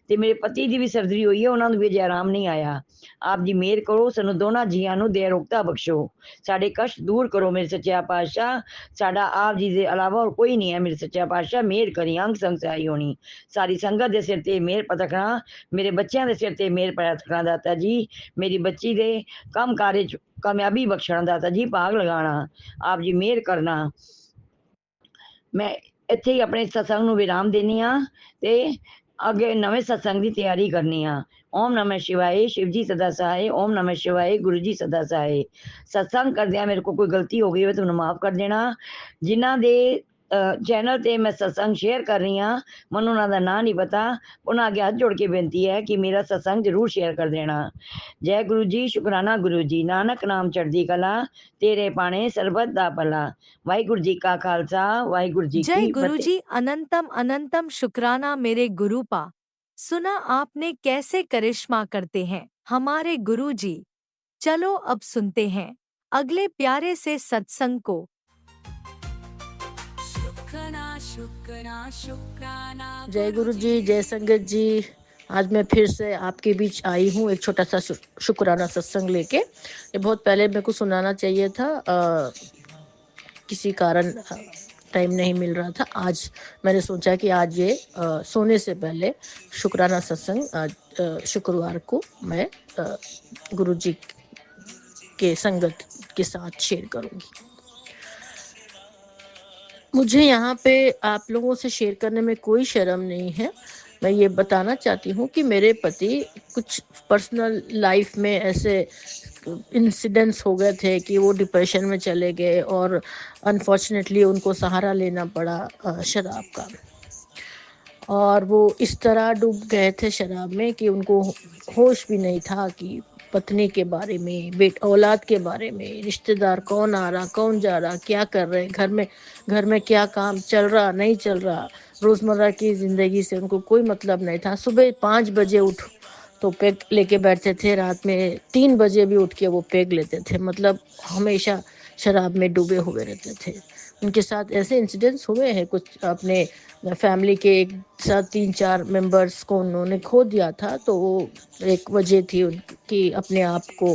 ਤੇ ਮੇਰੇ ਪਤੀ ਦੀ ਵੀ ਸਰਜਰੀ ਹੋਈ ਹੈ, ਉਹਨਾਂ ਨੂੰ ਵੀ ਅਜੇ ਆਰਾਮ ਨਹੀਂ ਆਇਆ। ਆਪ ਜੀ ਮਿਹਰ ਕਰੋ, ਸਾਨੂੰ ਦੋਨਾਂ ਜੀਆਂ ਨੂੰ ਦੇਹ ਰੋਗਤਾ ਬਖਸ਼ੋ, ਸਾਡੇ ਕਸ਼ਟ ਦੂਰ ਕਰੋ ਮੇਰੇ ਸੱਚਾ ਪਾਤਸ਼ਾਹ। ਸਾਡਾ ਆਪ ਜੀ ਦੇ ਇਲਾਵਾ ਹੋਰ ਕੋਈ ਨਹੀਂ ਹੈ ਮੇਰੇ ਸੱਚਾ ਪਾਤਸ਼ਾਹ, ਮਿਹਰ ਕਰੀ, ਅੰਗ ਸੰਗ ਸਹਾਈ ਹੋਣੀ। ਸਾਰੀ ਸੰਗਤ ਦੇ ਸਿਰ ਤੇ ਮਿਹਰ ਪਤਕਣਾ, ਮੇਰੇ ਬੱਚਿਆਂ ਦੇ ਸਿਰ ਤੇ ਮਿਹਰ ਪਤਕਣਾ ਦਾਤਾ ਜੀ। ਮੇਰੀ ਬੱਚੀ ਦੇ ਕੰਮ ਕਾਰੇ 'ਚ ਕਾਮਯਾਬੀ ਬਖਸ਼ਣਾ ਦਾਤਾ ਜੀ, ਭਾਗ ਲਗਾਉਣਾ, ਆਪ ਜੀ ਮਿਹਰ ਕਰਨਾ। ਮੈਂ ਇੱਥੇ ਹੀ ਆਪਣੇ ਸਤਸੰਗ ਨੂੰ ਵਿਰਾਮ ਦੇਣੀ ਹਾਂ ਤੇ ਅੱਗੇ ਨਵੇਂ ਸਤਸੰਗ ਦੀ ਤਿਆਰੀ ਕਰਨੀ ਆ। ਓਮ ਨਮः शिवाय, शिव जी सदा सहाय। ओम नमः शिवाय, गुरु जी सदा सहाय। सत्संग करदिਆਂ ਮੇਰੇ ਕੋਲ ਕੋਈ ਗਲਤੀ ਹੋ ਗਈ ਹੋਵੇ ਤਾਂ ਮੈਨੂੰ ਮਾਫ ਕਰ ਦੇਣਾ। ਜਿਨ੍ਹਾਂ ਦੇ ਚੈਨਲ ਤੇ ਮੈਂ ਸਤਸੰਗ ਸ਼ੇਅਰ ਕਰ ਰਹੀ ਹਾਂ, ਮੈਨੂੰ ਉਹਨਾਂ ਦਾ ਨਾਂ ਨਹੀਂ ਪਤਾ, ਉਹਨਾਂ ਅੱਗੇ ਹੱਥ ਜੋੜ ਕੇ ਬੇਨਤੀ ਹੈ ਕਿ ਮੇਰਾ ਸਤਸੰਗ ਜ਼ਰੂਰ ਸ਼ੇਅਰ ਕਰ ਦੇਣਾ। ਜੈ ਗੁਰੂ ਜੀ, ਸ਼ੁਕਰਾਨਾ ਗੁਰੂ ਜੀ, ਨਾਨਕ ਨਾਮ ਚੜ੍ਹਦੀ ਕਲਾ, ਤੇਰੇ ਪਾਣੇ ਸਰਬਤ ਦਾ ਭਲਾ। ਵਾਹਿਗੁਰੂ जी का खालसा, वाहिगुरु जी जय की गुरु फतेह। जी, अनंतम अनंतम शुक्राना मेरे गुरु पा। सुना आपने कैसे करिश्मा करते हैं हमारे गुरु जी। चलो अब सुनते हैं अगले प्यारे से सत्संग को। शुक्राना शुक्राना शुक्राना जय गुरु जी, जय संगत जी। आज मैं फिर से आपके बीच आई हूँ एक छोटा सा शुक्राना सत्संग लेके। ये बहुत पहले मेरे को सुनाना चाहिए था, किसी कारण टाइम नहीं मिल रहा था। आज मैंने सोचा कि आज ये सोने से पहले शुक्राना सत्संग आज शुक्रवार को मैं गुरु जी के संगत के साथ शेयर करूँगी। मुझे यहाँ पे आप लोगों से शेयर करने में कोई शर्म नहीं है। मैं ये बताना चाहती हूँ कि मेरे पति कुछ पर्सनल लाइफ में ऐसे इंसिडेंट्स हो गए थे कि वो डिप्रेशन में चले गए और अनफॉर्चुनेटली उनको सहारा लेना पड़ा शराब का। और वो इस तरह डूब गए थे शराब में कि उनको होश भी नहीं था कि पत्नी के बारे में, औलाद के बारे में, रिश्तेदार कौन आ रहा कौन जा रहा, क्या कर रहे, घर में क्या काम चल रहा नहीं चल रहा, रोज़मर्रा की ज़िंदगी से उनको कोई मतलब नहीं था। सुबह 5 बजे उठ तो पेग लेके बैठते थे, रात में 3 बजे भी उठ के वो पेग लेते थे, मतलब हमेशा शराब में डूबे हुए रहते थे। उनके साथ ऐसे इंसिडेंट्स हुए हैं, कुछ अपने फैमिली के एक साथ 3-4 मेंबर्स को उन्होंने खो दिया था, तो वो एक वजह थी उनकी अपने आप को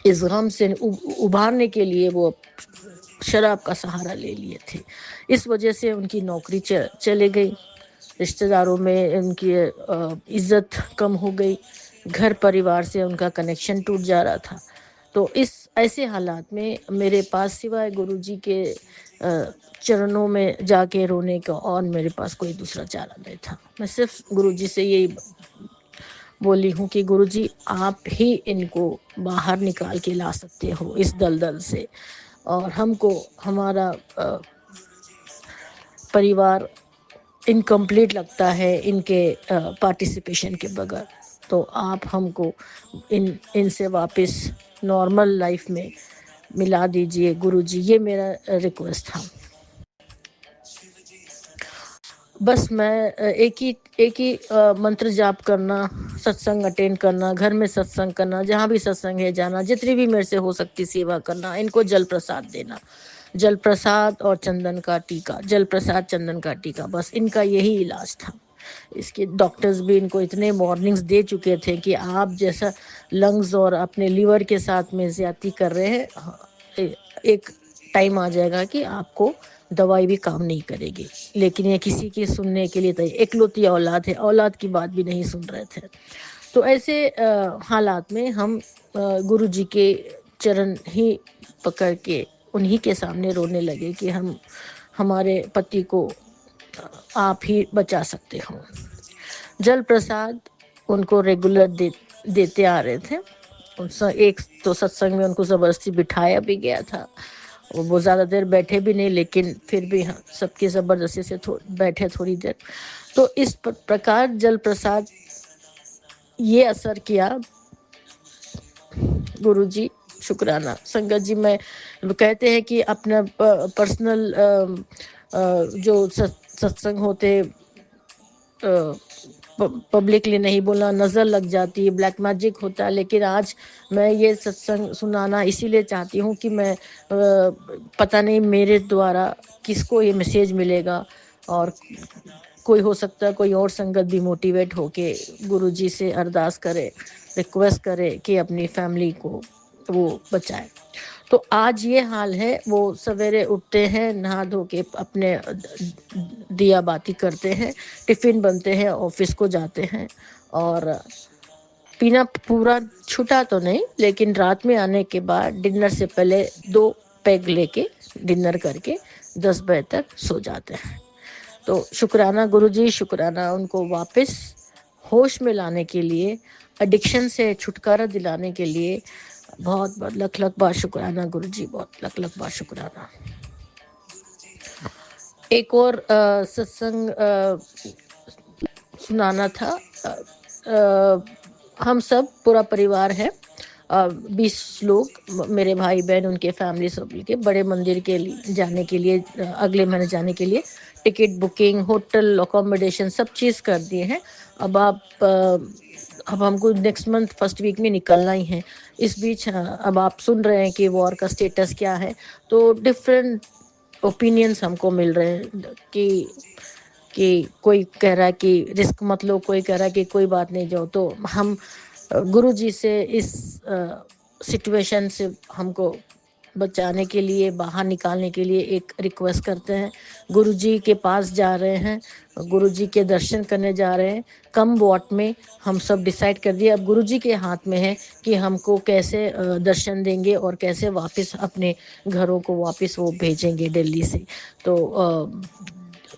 इस गम से उभारने के लिए वो शराब का सहारा ले लिए थे। इस वजह से उनकी नौकरी चले गई, रिश्तेदारों में उनकी इज्जत कम हो गई, घर परिवार से उनका कनेक्शन टूट जा रहा था। तो इस ऐसे हालात में मेरे पास सिवाय गुरुजी के चरणों में जाके रोने का और मेरे पास कोई दूसरा चारा नहीं था। मैं सिर्फ गुरुजी से यही बोली हूँ कि गुरुजी आप ही इनको बाहर निकाल के ला सकते हो इस दलदल से, और हमको हमारा परिवार इनकम्प्लीट लगता है इनके पार्टिसिपेशन के बगैर। तो आप हमको इनसे वापस नॉर्मल लाइफ में मिला दीजिए गुरुजी, ये मेरा रिक्वेस्ट था। बस मैं एक ही मंत्र जाप करना, सत्संग अटेंड करना, घर में सत्संग करना, जहाँ भी सत्संग है जाना, जितनी भी मेरे से हो सकती सेवा करना, इनको जल प्रसाद देना, जल प्रसाद और चंदन का टीका, जल प्रसाद चंदन का टीका, बस इनका यही इलाज था। इसके डॉक्टर्स भी इनको इतने वार्निंग्स दे चुके थे कि आप जैसा लंग्स और अपने लीवर के साथ में ज्यादती कर रहे हैं, एक टाइम आ जाएगा कि आपको दवाई भी काम नहीं करेगी। लेकिन ये किसी की सुनने के लिए तो एकलौती औलाद है, औलाद की बात भी नहीं सुन रहे थे। तो ऐसे हालात में हम गुरु जी के चरण ही पकड़ के उन्हीं के सामने रोने लगे कि हम हमारे पति को आप ही बचा सकते हो। जल प्रसाद उनको रेगुलर देते आ रहे थे। एक तो सत्संग में उनको ज़बरदस्ती बिठाया भी गया था वो ज़्यादा देर बैठे भी नहीं, लेकिन फिर भी हाँ, सबकी ज़बरदस्ती से बैठे थोड़ी देर। तो इस प्रकार जल प्रसाद ये असर किया। गुरुजी शुक्राना। संगत जी, मैं कहते हैं कि अपना पर्सनल जो सत्संग होते पब्लिकली नहीं बोलना, नज़र लग जाती है, ब्लैक मैजिक होता है। लेकिन आज मैं ये सत्संग सुनाना इसीलिए चाहती हूँ कि मैं पता नहीं मेरे द्वारा किसको ये मैसेज मिलेगा, और कोई हो सकता है कोई और संगत भी मोटिवेट होके गुरुजी से अरदास करे, रिक्वेस्ट करे कि अपनी फैमिली को वो बचाए। तो आज ये हाल है, वो सवेरे उठते हैं, नहा धो के अपने दिया बाती करते हैं, टिफ़िन बनते हैं, ऑफिस को जाते हैं, और पीना पूरा छूटा तो नहीं, लेकिन रात में आने के बाद डिनर से पहले 2 पैग लेके डिनर करके 10 बजे तक सो जाते हैं। तो शुक्राना गुरुजी, शुक्राना उनको वापस होश में लाने के लिए, एडिक्शन से छुटकारा दिलाने के लिए बहुत बहुत लख लख बार शुक्राना गुरुजी, बहुत लख लख बार शुक्राना। एक और सत्संग सुनाना था। हम सब पूरा परिवार है, 20 लोग, मेरे भाई बहन, उनके फैमिली, सब मिलके बड़े मंदिर के लिए जाने के लिए, अगले महीने जाने के लिए टिकट बुकिंग, होटल अकोमोडेशन सब चीज़ कर दिए हैं। अब हमको नेक्स्ट मंथ फर्स्ट वीक में निकलना ही है। इस बीच अब आप सुन रहे हैं कि वॉर का स्टेटस क्या है, तो डिफरेंट ओपिनियंस हमको मिल रहे हैं कि कोई कह रहा है कि रिस्क मत लो, कोई कह रहा है कि कोई बात नहीं जाओ। तो हम गुरुजी से इस सिचुएशन से हमको बचाने के लिए, बाहर निकालने के लिए एक रिक्वेस्ट करते हैं। गुरुजी के पास जा रहे हैं, गुरुजी के दर्शन करने जा रहे हैं। कम वॉट में हम सब डिसाइड कर दिया, अब गुरुजी के हाथ में है कि हमको कैसे दर्शन देंगे और कैसे वापस अपने घरों को वापस वो भेजेंगे दिल्ली से। तो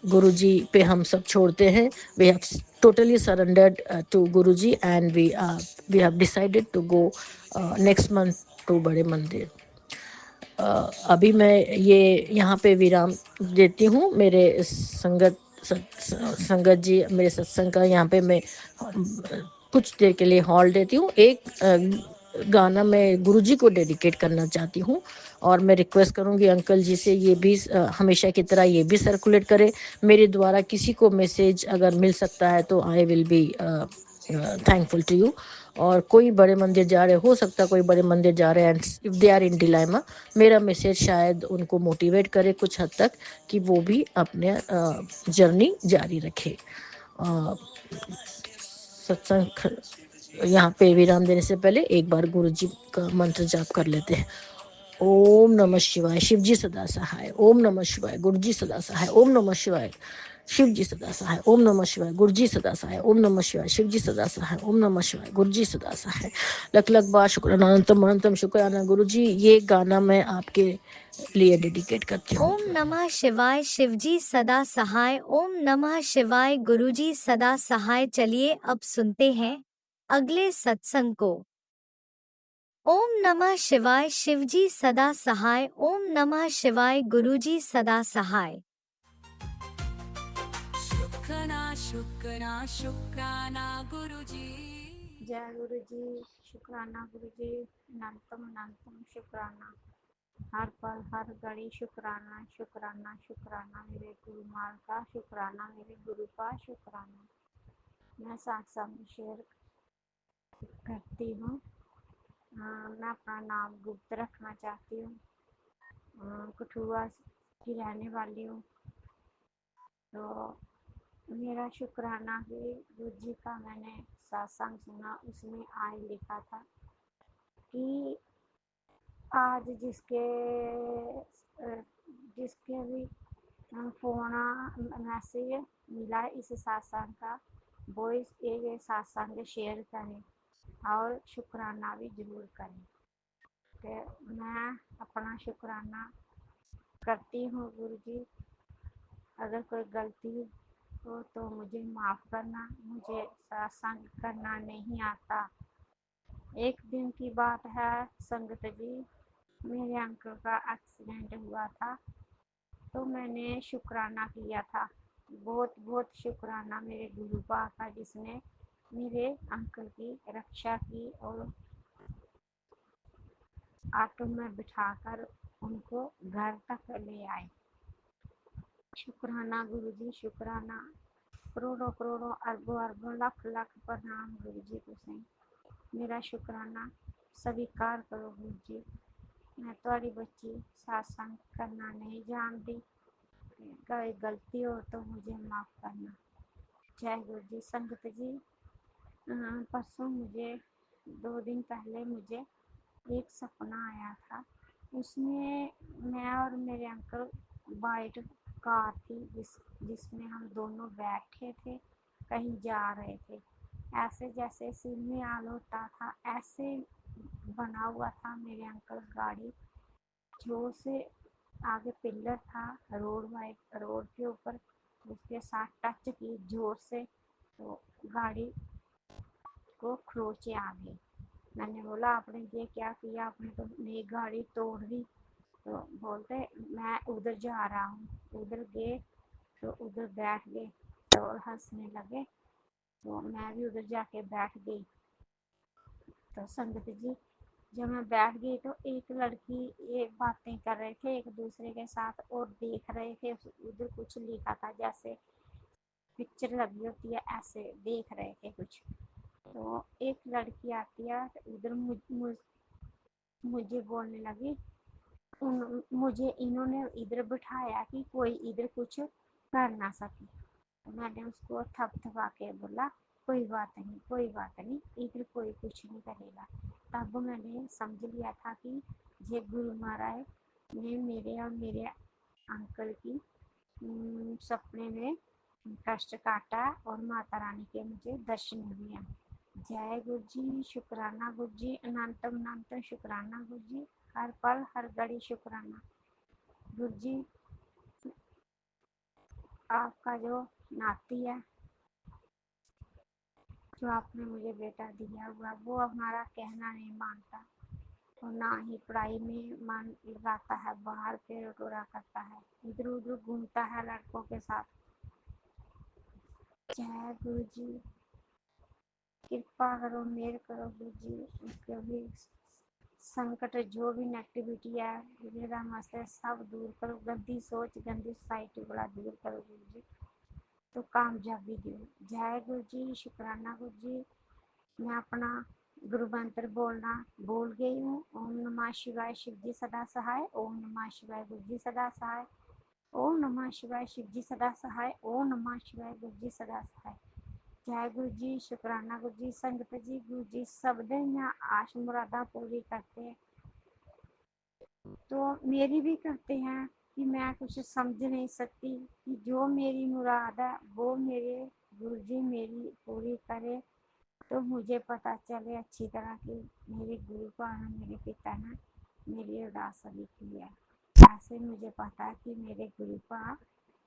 गुरुजी पे हम सब छोड़ते हैं। We have totally surrendered to Guruji, and we have decided to go next month to बड़े मंदिर। अभी मैं ये यहाँ पे विराम देती हूँ। मेरे संगत जी, मेरे सत्संग का यहाँ पे मैं कुछ देर के लिए हॉल देती हूँ। एक गाना मैं गुरुजी को डेडिकेट करना चाहती हूँ, और मैं रिक्वेस्ट करूँगी अंकल जी से ये भी हमेशा की तरह ये भी सर्कुलेट करें। मेरे द्वारा किसी को मैसेज अगर मिल सकता है तो I will be thankful to you. और कोई बड़े मंदिर जा रहे, हो सकता है कोई बड़े मंदिर जा रहे हैं, and if they are in dilemma, मेरा मैसेज शायद उनको मोटिवेट करे कुछ हद तक कि वो भी अपने जर्नी जारी रखे। सत्संग यहाँ पे विराम देने से पहले एक बार गुरुजी का मंत्र जाप कर लेते हैं। ओम नमः शिवाय, शिव जी सदा सहाय। ओम नमः शिवाय, गुरु जी सदा सहाय। ओम नमः शिवाय, शिव जी सदा सहाय। ओम नमः शिवाय, गुरु जी सदा सहाय। ओम नमः शिवाय, शिव जी सदा सहाय। ओम नमः शिवाय, गुरु जी सदा सहाय। लख लख बार शुक्राना, अनंतम अनंतम शुक्राना गुरु जी। ये गाना मैं आपके लिए डेडिकेट करती हूँ। ओम नमः शिवाय, शिवजी सदा सहाय। ओम नमः शिवाय, गुरुजी सदा सहाय। चलिए अब सुनते हैं अगले सत्संग को। ओम नमः शिवाय, शिवजी सदा सहाय। ओम नमः शिवाय, गुरुजी सदा सहाय। शुक्राना शुक्राना शुक्राना गुरुजी। जय गुरु जी, शुक्राना गुरु जी, अनंतम अनंतम शुक्राना। हर पल हर घड़ी शुक्राना शुक्राना शुक्राना। मेरे गुरु माल का शुक्राना, मेरे गुरु का शुक्राना। मैं साथ में शेयर करती हूँ। मैं अपना नाम गुप्त रखना चाहती हूँ। कठुआ की रहने वाली हूँ। तो मेरा शुक्राना है गुरु जी का, मैंने सत्संग सुना, उसमें आए लिखा था कि आज जिसके भी फोन मैसेज मिला इस सत्संग का, वॉइस ये सत्संग शेयर करें और शुक्राना भी जरूर करें। तो मैं अपना शुक्राना करती हूँ गुरु जी। अगर कोई गलती हो तो मुझे माफ़ करना, मुझे सत्संग करना नहीं आता। एक दिन की बात है संगत जी, मेरे अंकल का एक्सीडेंट हुआ था, तो मैंने शुक्राना किया था। बहुत बहुत शुक्राना मेरे गुरु का था, जिसने मेरे अंकल की रक्षा की और ऑटो में बिठाकर उनको घर तक ले आए। शुक्राना गुरुजी, शुक्राना। करोड़ों करोड़ों अरबों अरबों लाख लाख प्रणाम गुरुजी तुसें। मेरा शुक्राना स्वीकार करो गुरुजी। मैं थोड़ी बच्ची सत्संग करना नहीं जानती, कोई गलती हो तो मुझे माफ़ करना। जय गुरु जी। संगत जी, परसों मुझे 2 दिन पहले मुझे एक सपना आया था। उसमें मैं और मेरे अंकल वाइट कार थी, जिसमें हम दोनों बैठे थे, कहीं जा रहे थे। ऐसे जैसे सिनेमा हॉल होता था, ऐसे बना हुआ था मेरे अंकल गाड़ी। जोर से आगे पिलर था, रोड के ऊपर उसके साथ टच की जोर से, तो गाड़ी को खरोचे आ गई। मैंने बोला आपने ये क्या किया, आपने तो मेरी गाड़ी तोड़ दी। तो बोलते मैं उधर जा रहा हूँ। उधर गए तो उधर बैठ गए और हंसने लगे, तो मैं भी उधर जाके बैठ गई। तो संगत जी, जब मैं बैठ गई तो एक लड़की ये बातें कर रहे थे एक दूसरे के साथ और देख रहे थे। उधर कुछ लिखा था, जैसे पिक्चर लगी होती है, ऐसे देख रहे थे कुछ। तो एक लड़की आती है उधर मुझे बोलने लगी, मुझे इन्होंने इधर बिठाया कि कोई इधर कुछ कर ना सके। तो मैंने उसको थपथपा के बोला कोई बात नहीं, कोई बात नहीं, इधर कोई कुछ नहीं करेगा। तब मैंने समझ लिया था कि ये गुरु महाराज ने मेरे और मेरे अंकल की सपने में कष्ट काटा और माता रानी के मुझे दर्शन दिया। जय गुरु जी। शुक्राना गुरु जी, अनंतम अनंतम शुक्राना गुरु जी। हर पल हर घड़ी शुक्राना गुरु जी। आपका जो नाती है, जो आपने मुझे बेटा दिया हुआ, वो हमारा कहना नहीं मानता और ना ही पढ़ाई में मन लगाता है, बाहर फेर टोरा करता है, इधर उधर घूमता है लड़कों के साथ। जय गुरु जी। कृपा करो, मेहर करो गुरु जी। उसके भी संकट जो भी नेगेटिविटी है मेरा मसला सब दूर करो, गंदी सोच गंदी सोसाइटी बड़ा दूर करो गुरु जी, तो कामयाबी दो। जय गुरु जी। शुक्राना गुरु जी। मैं अपना गुरु मंत्र बोलना भूल गई हूँ। ओम नमः शिवाय शिव जी सदा सहाय। ओम नमः शिवाय गुरु जी सदा सहाय। ओम नमः शिवाय शिव जी सदा सहाय। ओम नमः शिवाय गुरु जी सदा सहाय। जय गुरु जी। शुक्राना गुरु जी। संगत जी, गुरु जी सब दिन आश मुरादा पूरी करते हैं, तो मेरी भी करते हैं कि मैं कुछ समझ नहीं सकती कि जो मेरी मुराद है वो मेरे गुरु जी मेरी पूरी करे, तो मुझे पता चले अच्छी तरह कि मेरे गुरु का मेरे पिता ने मेरी अरदास लिखी है। ऐसे मुझे पता है कि मेरे गुरु का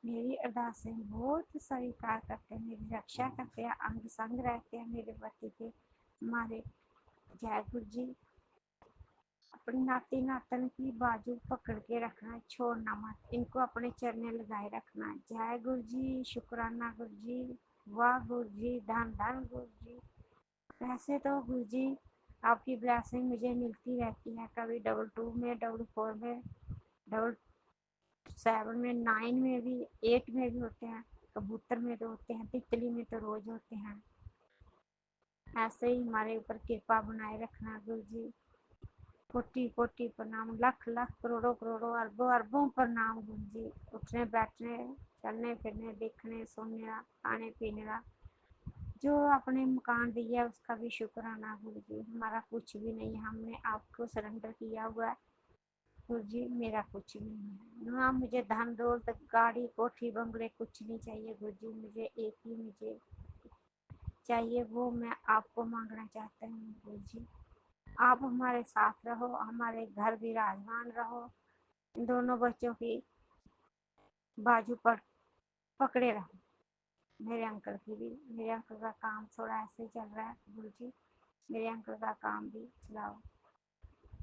मेरी अरदासें बहुत स्वीकार करते हैं, मेरी रक्षा करते हैं, अंग संग रहते हैं मेरे पति के हमारे। जय गुरु जी। अपने नाती नातन की बाजू पकड़ के रखना, छोड़ना मत, इनको अपने चरने लगाए रखना। जय गुरु जी। शुक्राना गुरु जी। वाह गुरु जी, धन धन गुरु जी। वैसे तो गुरु जी आपकी ब्लेसिंग मुझे मिलती रहती है, कभी 22 में, 44 में, 77 में, 9 में भी, 8 में भी होते हैं, कबूतर में तो होते हैं, तितली में तो रोज होते हैं। ऐसे ही हमारे ऊपर कृपा बनाए रखना गुरु जी। कोटि कोटि प्रणाम, लाख लाख करोड़ों करोड़ों अरबों अरबों प्रणाम गुरु जी। उठने बैठने चलने फिरने देखने सुनने खाने पीने का, जो आपने मकान दिया उसका भी शुक्राना गुरु जी। हमारा कुछ भी नहीं, हमने आपको सरेंडर किया हुआ है गुरु जी, मेरा कुछ भी नहीं है ना, मुझे धन दौलत गाड़ी कोठी बंगले कुछ नहीं चाहिए गुरु जी। मुझे एक ही मुझे चाहिए, वो मैं आपको मांगना चाहता हूँ गुरु जी। आप हमारे साथ रहो, हमारे घर विराजमान रहो, इन दोनों बच्चों की बाजू पर पकड़े रहो। मेरे अंकल की भी, मेरे अंकल का काम थोड़ा ऐसे चल रहा है गुरु जी, मेरे अंकल का काम भी चलाओ।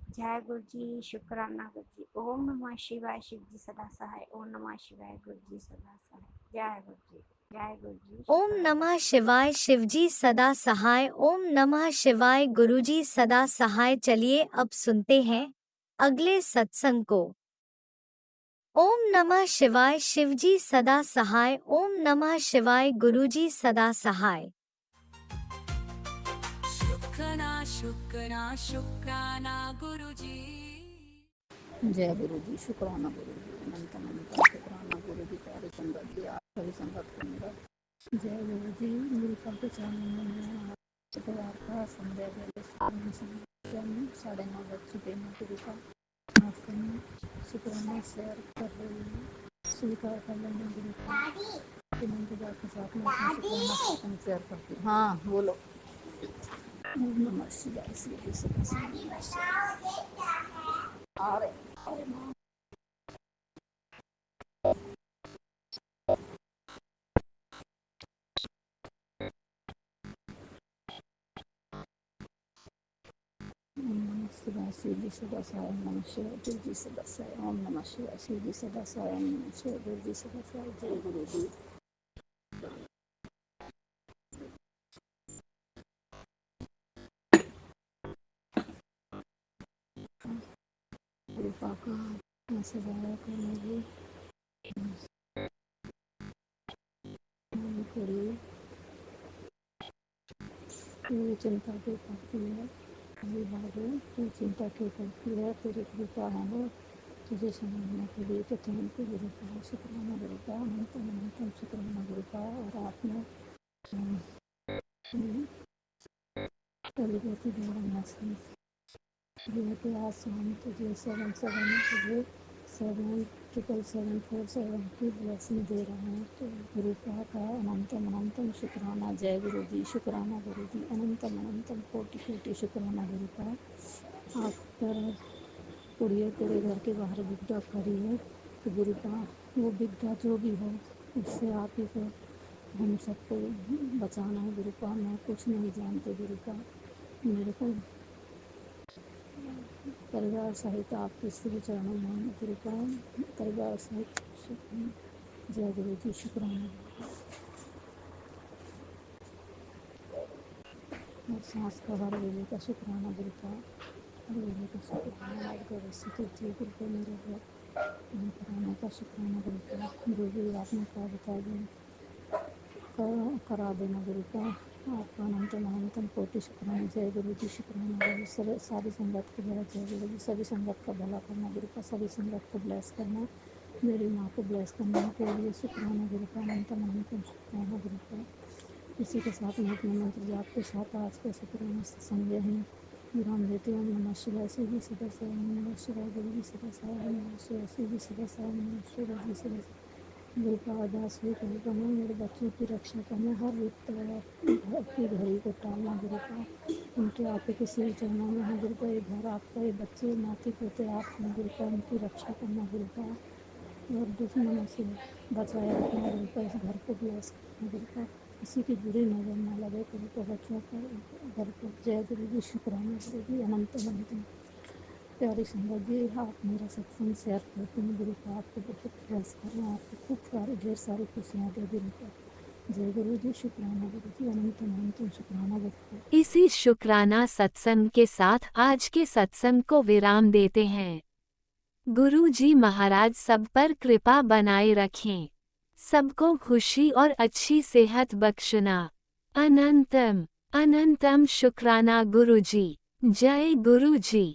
जय गुरु जी, शुक्राना गुरु जी। ओम नमः शिवाय, शिव जी सदा सहाय। ओम नमः शिवाय, गुरु जी सदा सहाय। जय गुरु जी, जय गुरु जी। ओम नमः शिवाय, शिवजी सदा सहाय। ओम नमः शिवाय, गुरुजी सदा सहाय। चलिए अब सुनते हैं अगले सत्संग को। ओम नमः शिवाय, शिवजी सदा सहाय। ओम नमः शिवाय, गुरुजी सदा सहाय। शुक्राना गुरु जी। जय गुरु जी, शुक्राना गुरु जी, अनंत अनंत शुक्राना गुरु जी, प्यारी संगत जी, आप सभी संगत को मेरा जय गुरु जी। मेरी कल्प चरणों में शुक्रवार का संध्या वेले 9:30 बज चुके हैं। गुरु का माफ करना, शुक्राना शेयर कर रही हूँ, स्वीकार कर लेना गुरु का इंतजार के साथ में शुक्राना सत्संग शेयर करती हूँ। हाँ बोलो। ओम नमः शिवाय, श्री जी सदा आ रहे शिवाय, शिव जी सदा साय, नमः शिवाय, गुरु जी सदा साय। ओम नमः शिवाय, शिव जी सदा साय, ओम नमः शिवाय, गुरु जी सदा साय। जय गुरु जी। कृपा का सजाया करने करी तू चिंता क्यों करती है, अभी बाबू तू चिंता क्यों करती है, तेरी कृपा है ना तुझे समझने के लिए। तो थैंक यू गुरु का, शुक्राना गुरु का, अनंतम शुक्राना गुरु का। और आपने सेलिब्रिटी द्वारा मैसेज दिया कि आज शाम तुझे 777477747 की ब्लेसिंग दे रहे हैं। तो गुरु का अनंतम अनंतम शुक्राना। जय गुरु जी, शुक्राना गुरु जी, अनंतम अनंतम कोटि कोटि शुक्राना गुरु का। आप पर कुड़िए तेरे घर के बाहर विद्या खड़ी है, तो गुरु का वो विद्या जो भी हो उससे आप ही को हम सबको बचाना है गुरु का। मैं कुछ नहीं जानते गुरु का, मेरे को परिवार सहित आपके श्री चरणों में गुरु का परिवार सहित जय गुरु जी, शुक्राना। और सांस का हर वेले का शुक्राना गुरु का, हर वेले का शुक्राना। आज व्यवस्थित जी गुरु को मेरे को कराने का शुक्राना गुरु का। जो भी आपने क्या बता दें करा देना गुरु का। आपका अनंतम अनंतम कोटि शुक्राना। जय गुरु जी, शुक्राना गुरु। सारी संगत को मेरा जय गुरु जी। सभी संगत का भला करना गुरु का, सभी संगत को ब्लेस करना, मेरी माँ को ब्लेस करने के लिए शुक्राना गुरु का, अनंतम अनंतम शुक्राना गुरु का। इसी के साथ मैं अपने मंत्र जाप के साथ आज के शुक्राना संजय हैं विराम देती हूँ। नमः शिवाय, शिव जी सदा साय, नमः शिवाय, गुरु जी सदा साय, नमः शिवाय, शिव जी सदा साय, नमः शिवाय, जी सदा साय। गुरु का आदास भी करना, मेरे बच्चों की रक्षा करना, हर विपदा की घड़ी को टालना गुरु का। उनके आपे के सिर चरणों में है गुरु का। ये घर आपका, ये बच्चे नाती पोते आप हैं गुरु का, उनकी रक्षा करना गुरु का। और दुश्मनों से बचाए रखना गुरु का। इस घर को ब्लेस करना गुरु का, किसी की बुरी नजर न लगे गुरु को, बच्चों को घर को। जय गुरु जी, शुक्राना गुरु जी, अनंत अनंत प्यारी संगत जी। आप मेरा सत्संग शेयर करते हैं गुरु को, आपको बहुत ब्लेस कर रहे हैं, आपको खूब सारी ढेर सारी खुशियाँ दे गुरु को। जय गुरु जी, शुक्राना गुरु जी, अनंत अनंत शुक्राना गुरु को। इसी शुक्राना सत्संग के साथ आज के सत्संग को विराम देते हैं। गुरु जी महाराज सब पर कृपा बनाए रखें, सबको खुशी और अच्छी सेहत बख्शना। अनंतम अनंतम शुक्राना गुरु जी। जय गुरु जी।